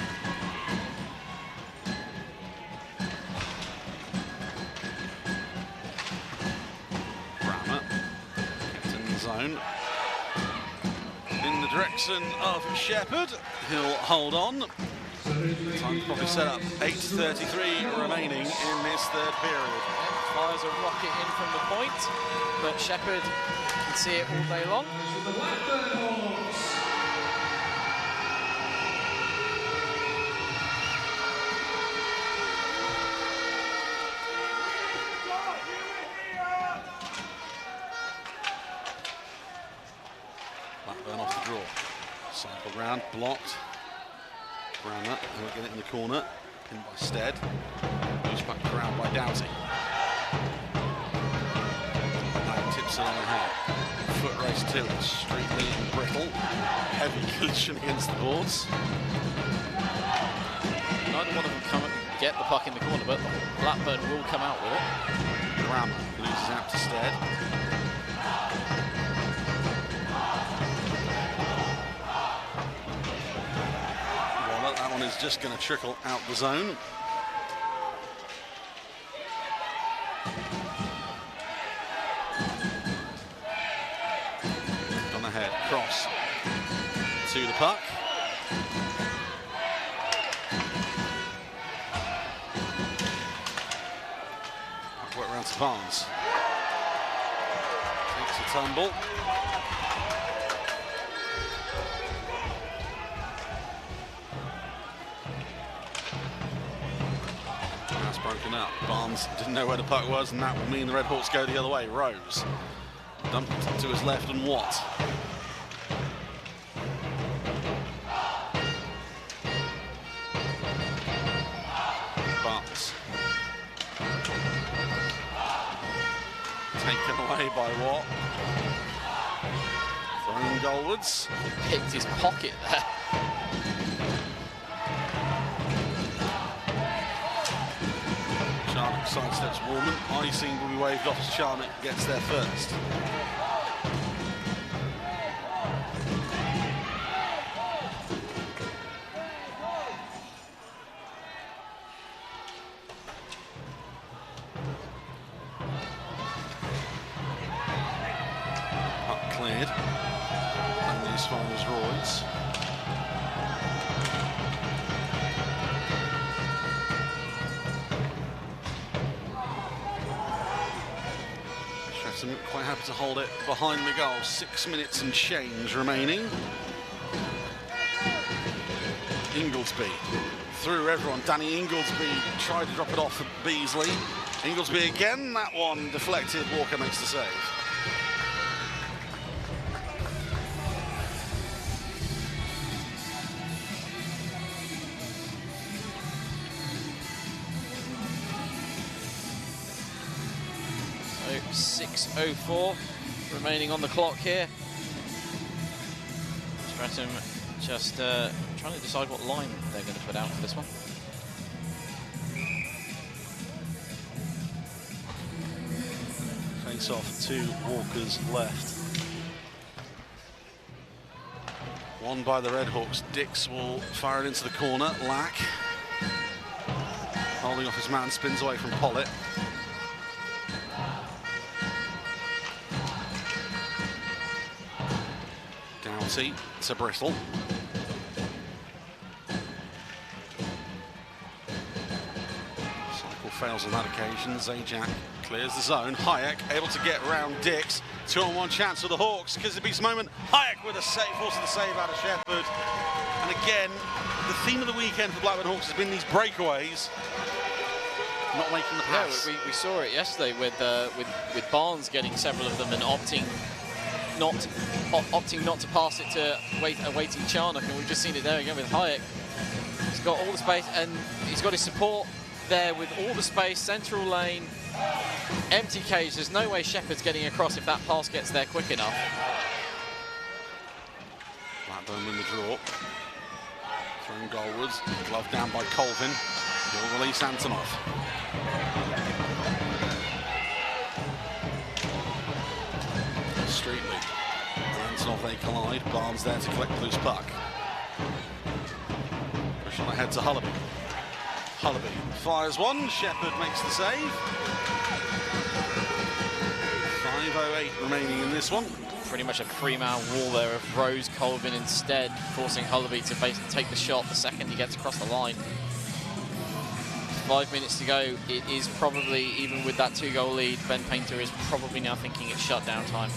Zone. In the direction of Shepherd. He'll hold on. Time to probably set up. 8:33 remaining in this third period. Fires a rocket in from the point, but Shepherd can see it all day long. Blackburn off the draw. Cycled round, blocked. Brammer, who will get it in the corner. Pinned by Stead. Loose back around by Doughty. Now tips it on ahead. Foot race to it. Streatley and Brittle. Heavy collision against the boards. Neither one of them come and get the puck in the corner, but Blackburn will come out with it. Brammer loses out to Stead. That one is just going to trickle out the zone. On ahead, cross to the puck. Work around to Barnes. Takes a tumble. Broken up. Barnes didn't know where the puck was, and that will mean the Red Hawks go the other way. Rose dumped to his left, and Watt. Barnes taken away by Watt. Thrown goalwards. Picked his pocket there. Charnock sidesteps Warman. Icing will be waved off as Charnock gets there first. Puck cleared. Only as far as Royds. Quite happy to hold it behind the goal. 6 minutes and change remaining. Ingoldsby through everyone. Danny Ingoldsby tried to drop it off for Beasley. Ingoldsby again. That one deflected. Walker makes the save. So 6:04 remaining on the clock here. Streatham just trying to decide what line they're going to put out for this one. Face off, 2 walkers left. One by the Redhawks. Dix will fire it into the corner. Lack holding off his man, spins away from Pollitt. Doughty to Brittle. Cycle fails on that occasion. Zajac clears the zone. Hayek able to get round Dix. 2-on-1 chance for the Hawks. Kisbe's moment. Hayek with a save, forces the save out of Shepherd. And again, the theme of the weekend for Blackburn Hawks has been these breakaways, not making the pass. Yeah, we saw it yesterday with Barnes getting several of them and opting not to pass it to a waiting Charnock, and we've just seen it there again with Hayek. He's got all the space and he's got his support there with all the space, central lane, empty cage. There's no way Shepherd's getting across if that pass gets there quick enough. Blackburn win the draw. Thrown goalwards, glove down by Colvin. He'll release Antonov. Streatley. Antonov, they collide. Barnes there to collect the loose puck. Push on ahead to Hullaby. Hullaby fires one. Shepherd makes the save. 5:08 remaining in this one. Pretty much a 3-man wall there of Rose, Colvin instead, forcing Hullaby to basically take the shot the second he gets across the line. 5 minutes to go. It is probably, even with that 2-goal lead, Ben Painter is probably now thinking it's shutdown time.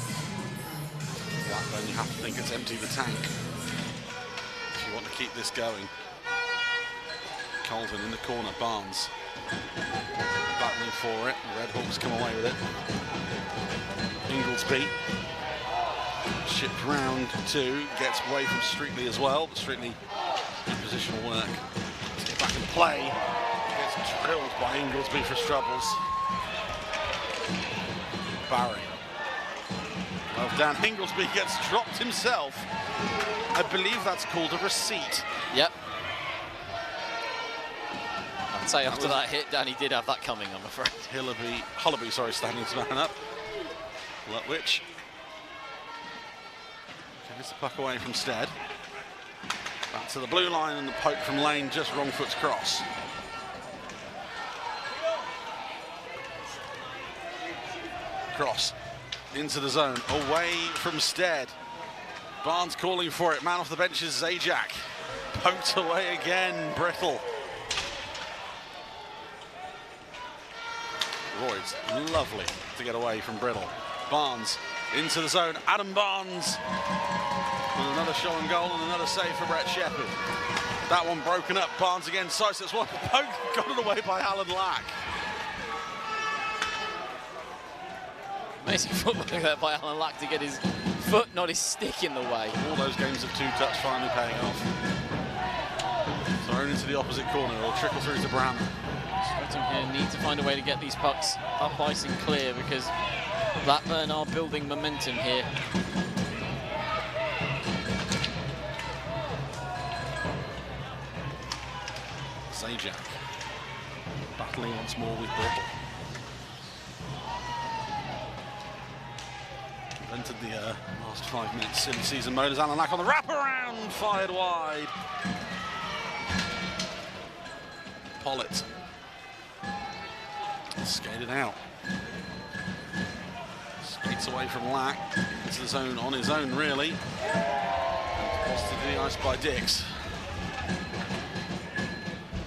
Blackburn, you have to think it's empty the tank if you want to keep this going. Colvin in the corner, Barnes battling for it. The Redhawks come away with it. Inglesby shipped round 2, gets away from Streatley as well, but Streatley in positional work to get back and play. Gets drilled by Inglesby for Strubbles. Barry. Well down, Inglesby gets dropped himself. I believe that's called a receipt. Yep. I'd say after that hit, Danny did have that coming, I'm afraid. Hullaby, sorry, standing to man up. Lutwich carries the puck away from Stead. Back to the blue line and the poke from Lane, just wrong foot's cross. Cross into the zone, away from Stead. Barnes calling for it, man off the bench is Zajac. Poked away again, Brittle. Royds, lovely to get away from Brittle. Barnes into the zone, Adam Barnes with another show and goal and another save for Brett Shepherd. That one broken up, Barnes again, sidesteps one, poke, got it away by Alan Lack. Amazing football there by Alan Lack to get his foot, not his stick, in the way. All those games of 2-touch finally paying off. Thrown into the opposite corner, it'll trickle through to Brown. Streatham here need to find a way to get these pucks up ice and clear, because Blackburn are building momentum here. Zajac battling once more with Brittle. Entered the last 5 minutes silly season mode as Alan Lack on the wraparound, fired wide. Pollitt skated out. Skates away from Lack into the zone on his own, really. And deposited to the ice by Dix.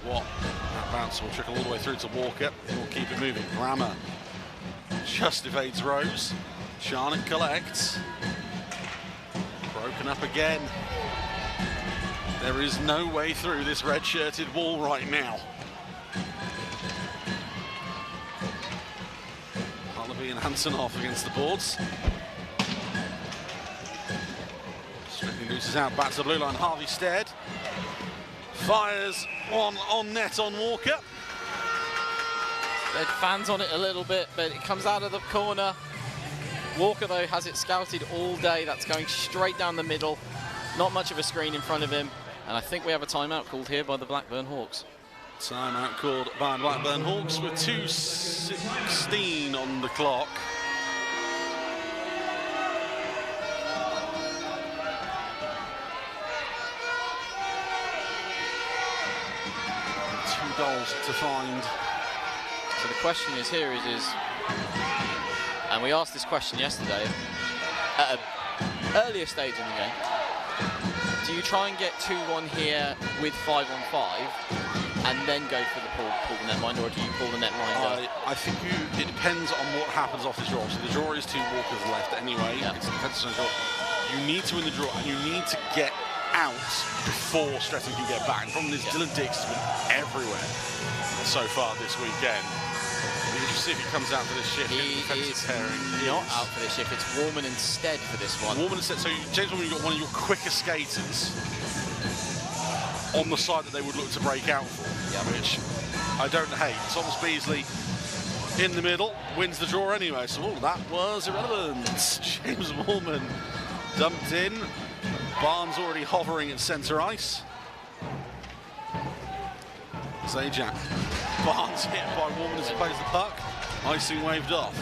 Watt, that bounce will trickle all the way through to Walker. He'll keep it moving. Rammer just evades Rose. Charnock collects. Broken up again. There is no way through this red-shirted wall right now. Hullaby and Antonov against the boards. Strictly loses out, back to the blue line. Harvey Stead fires one on net on Walker. Stead fans on it a little bit, but it comes out of the corner. Walker, though, has it scouted all day. That's going straight down the middle. not much of a screen in front of him, and I think we have a timeout called here by the Blackburn Hawks. Timeout called by Blackburn Hawks with 2:16 on the clock. Goals to find. So the question is here is and we asked this question yesterday at an earlier stage in the game. Do you try and get 2-1 here with 5-on-5 and then go for the pull the netminder, or do you pull the netminder? I think it depends on what happens off this draw. So the draw is 2 walkers left anyway. Yeah. It's a defensive draw. You need to win the draw and you need to get out before Streatham can get back. The problem is Dylan Dix has been everywhere so far this weekend. You just see if he comes out for this shift. He is not out for this shift. It's Warman instead for this one. Warman instead. So James Warman, you've got one of your quicker skaters on the side that they would look to break out for, which I don't hate. Thomas Beasley in the middle wins the draw anyway. So that was irrelevant. James Warman dumped in. Barnes already hovering at centre ice. Zajac. Barnes hit by Warman as he plays the puck. Icing waved off.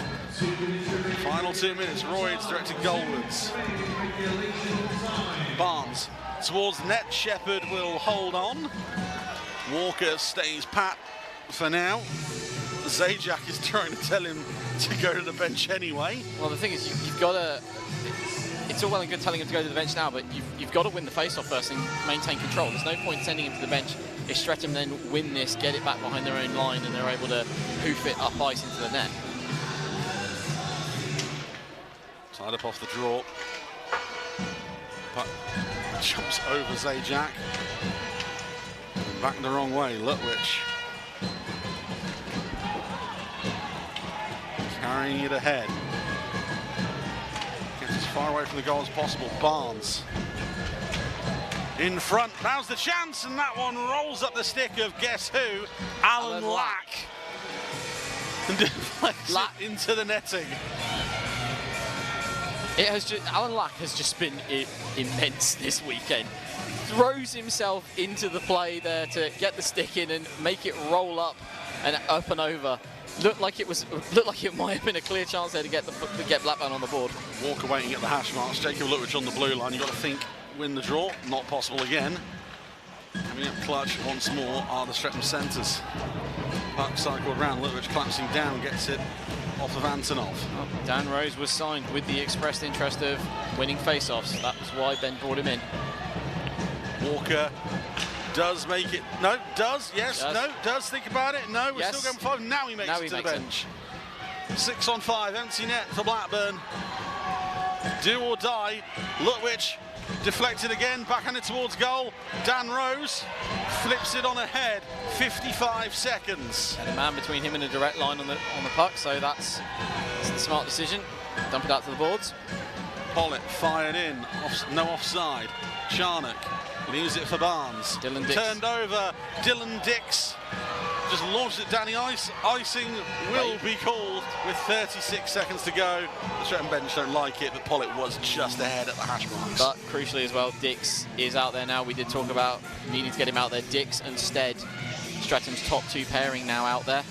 Final 2 minutes. Royds directed goalwards. Barnes towards the net. Shepherd will hold on. Walker stays pat for now. Zajac is trying to tell him to go to the bench anyway. Well, the thing is, you've got to... It's all well and good telling him to go to the bench now, but you've got to win the face-off first and maintain control. There's no point sending him to the bench if Streatham then win this, get it back behind their own line, and they're able to hoof it up ice into the net. Tied up off the draw. But jumps over Zajac. Back the wrong way, Lutwich. Carrying it ahead. As far away from the goal as possible. Barnes in front. Now's the chance, and that one rolls up the stick of guess who? Alan Lack. And deflects it into the netting. It has just, Alan Lack has just been immense this weekend. Throws himself into the play there to get the stick in and make it roll up and over. Looked like it might have been a clear chance there to get Blackburn on the board. Walker waiting at the hash marks. Jacob Lutwich on the blue line. You've got to think, win the draw. Not possible again. Coming up clutch once more are the Streatham centres. Puck cycled round. Lutwich collapsing down, gets it off of Antonov. Oh, Dan Rose was signed with the expressed interest of winning face-offs. That was why Ben brought him in. Walker does make it. No, does. Yes. No, does. Think about it. No, we're still going for 5. Now he makes it to the bench. 6 on 5. Empty net for Blackburn. Do or die. Lutwich deflected again. Backhanded towards goal. Dan Rose flips it on ahead. 55 seconds. And a man between him and a direct line on the puck. So that's the smart decision. Dump it out to the boards. Pollitt fired in. No offside. Charnock leaves it for Barnes. Dylan Dix. Turned over. Dylan Dix just launched it down the ice. Icing will be called with 36 seconds to go. The Streatham bench don't like it, but Pollitt was just ahead at the hash marks. But crucially as well, Dix is out there now. We did talk about needing to get him out there. Dix and Stead, Streatham's top 2 pairing now out there.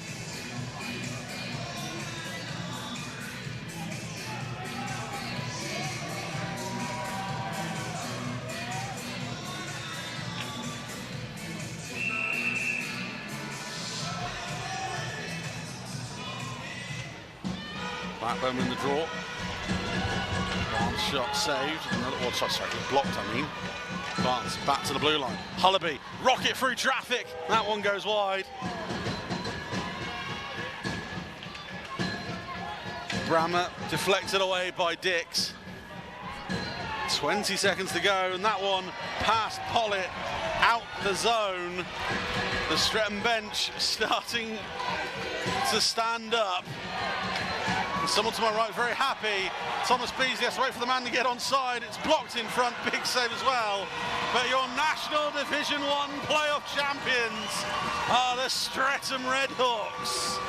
Blackburn in the draw. Barnes shot saved. Another one, sorry, blocked, I mean. Barnes back to the blue line. Hullaby, rocket through traffic. That one goes wide. Brammer deflected away by Dix. 20 seconds to go, and that one past Pollitt, out the zone. The Streatham bench starting to stand up. And someone to my right very happy. Thomas Beasley has to wait for the man to get onside. It's blocked in front, big save as well. But your National Division 1 playoff champions are the Streatham Redhawks.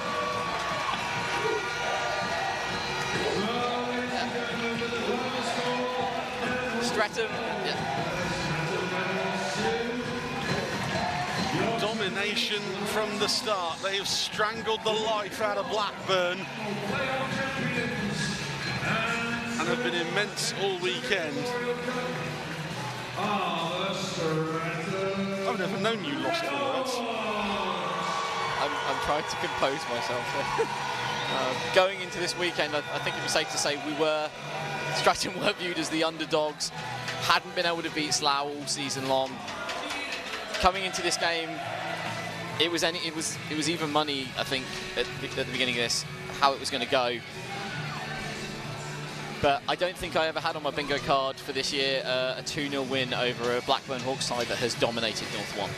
Streatham, domination from the start. They have strangled the life out of Blackburn and have been immense all weekend. I've never known you lost for words. I'm trying to compose myself. Going into this weekend, I think it was safe to say Streatham were viewed as the underdogs, hadn't been able to beat Slough all season long. Coming into this game, it was even money, I think, at the beginning of this, how it was going to go. But I don't think I ever had on my bingo card for this year a 2-0 win over a Blackburn Hawks side that has dominated North 1.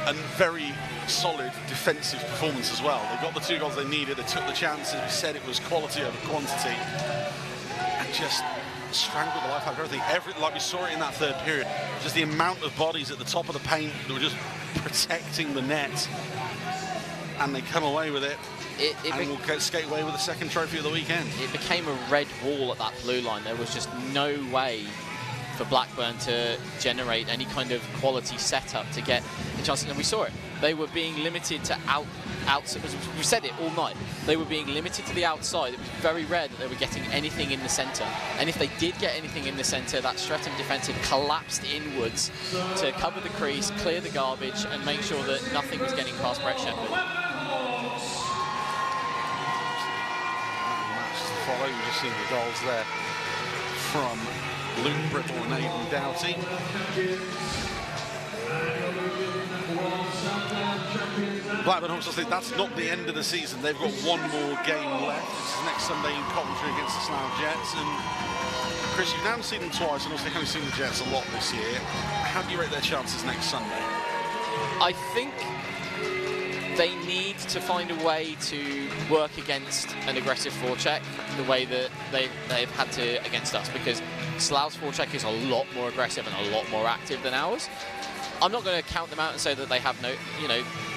And very solid defensive performance as well. They got the 2 goals they needed, they took the chances, we said it was quality over quantity, and just strangled the life out of everything. Like we saw it in that third period, just the amount of bodies at the top of the paint that were just protecting the net, and they come away with it. And will skate away with the second trophy of the weekend. It became a red wall at that blue line. There was just no way for Blackburn to generate any kind of quality setup to get a chance. And we saw it. They were being limited to outside. We said it all night. They were being limited to the outside. It was very rare that they were getting anything in the centre. And if they did get anything in the centre, that Streatham defensive collapsed inwards to cover the crease, clear the garbage, and make sure that nothing was getting past Brett Shepherd. Follow, you've just seen the goals there from Luke Brittle and Aidan Doughty. Blackburn Hawks, that's not the end of the season. They've got one more game left. This is next Sunday in Coventry against the Slough Jets. And Chris, you've now seen them twice, and also you've seen the Jets a lot this year. How do you rate their chances next Sunday? I think they need to find a way to work against an aggressive forecheck the way that they've had to against us, because Slough's forecheck is a lot more aggressive and a lot more active than ours. I'm not going to count them out and say that they have I'm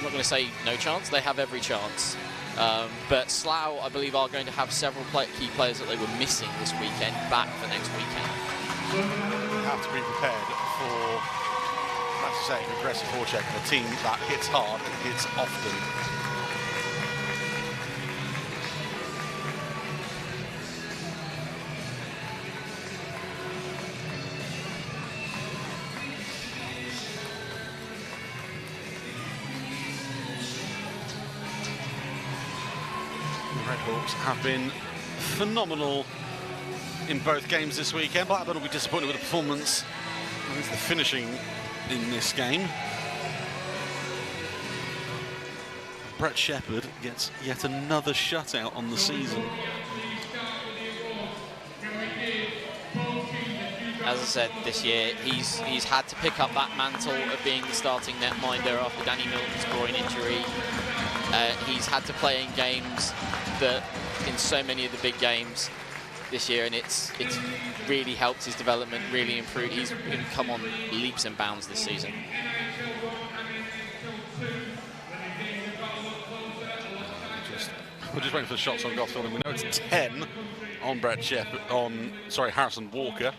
not going to say no chance. They have every chance. But Slough, I believe, are going to have several key players that they were missing this weekend back for next weekend. You have to be prepared for, as I say, an aggressive forecheck and a team that hits hard and hits often. The Red Hawks have been phenomenal in both games this weekend. Blackburn will be disappointed with the performance, at least the finishing in this game. Brett Shepherd gets yet another shutout on the season. As I said, this year he's had to pick up that mantle of being the starting netminder after Danny Milton's groin injury. He's had to play in games that, in so many of the big games this year, and it's really helped his development, really improved. He's come on leaps and bounds this season. We're just waiting for the shots on Gothfield, and we know it's 10 on Brett Shepherd, Harrison Walker.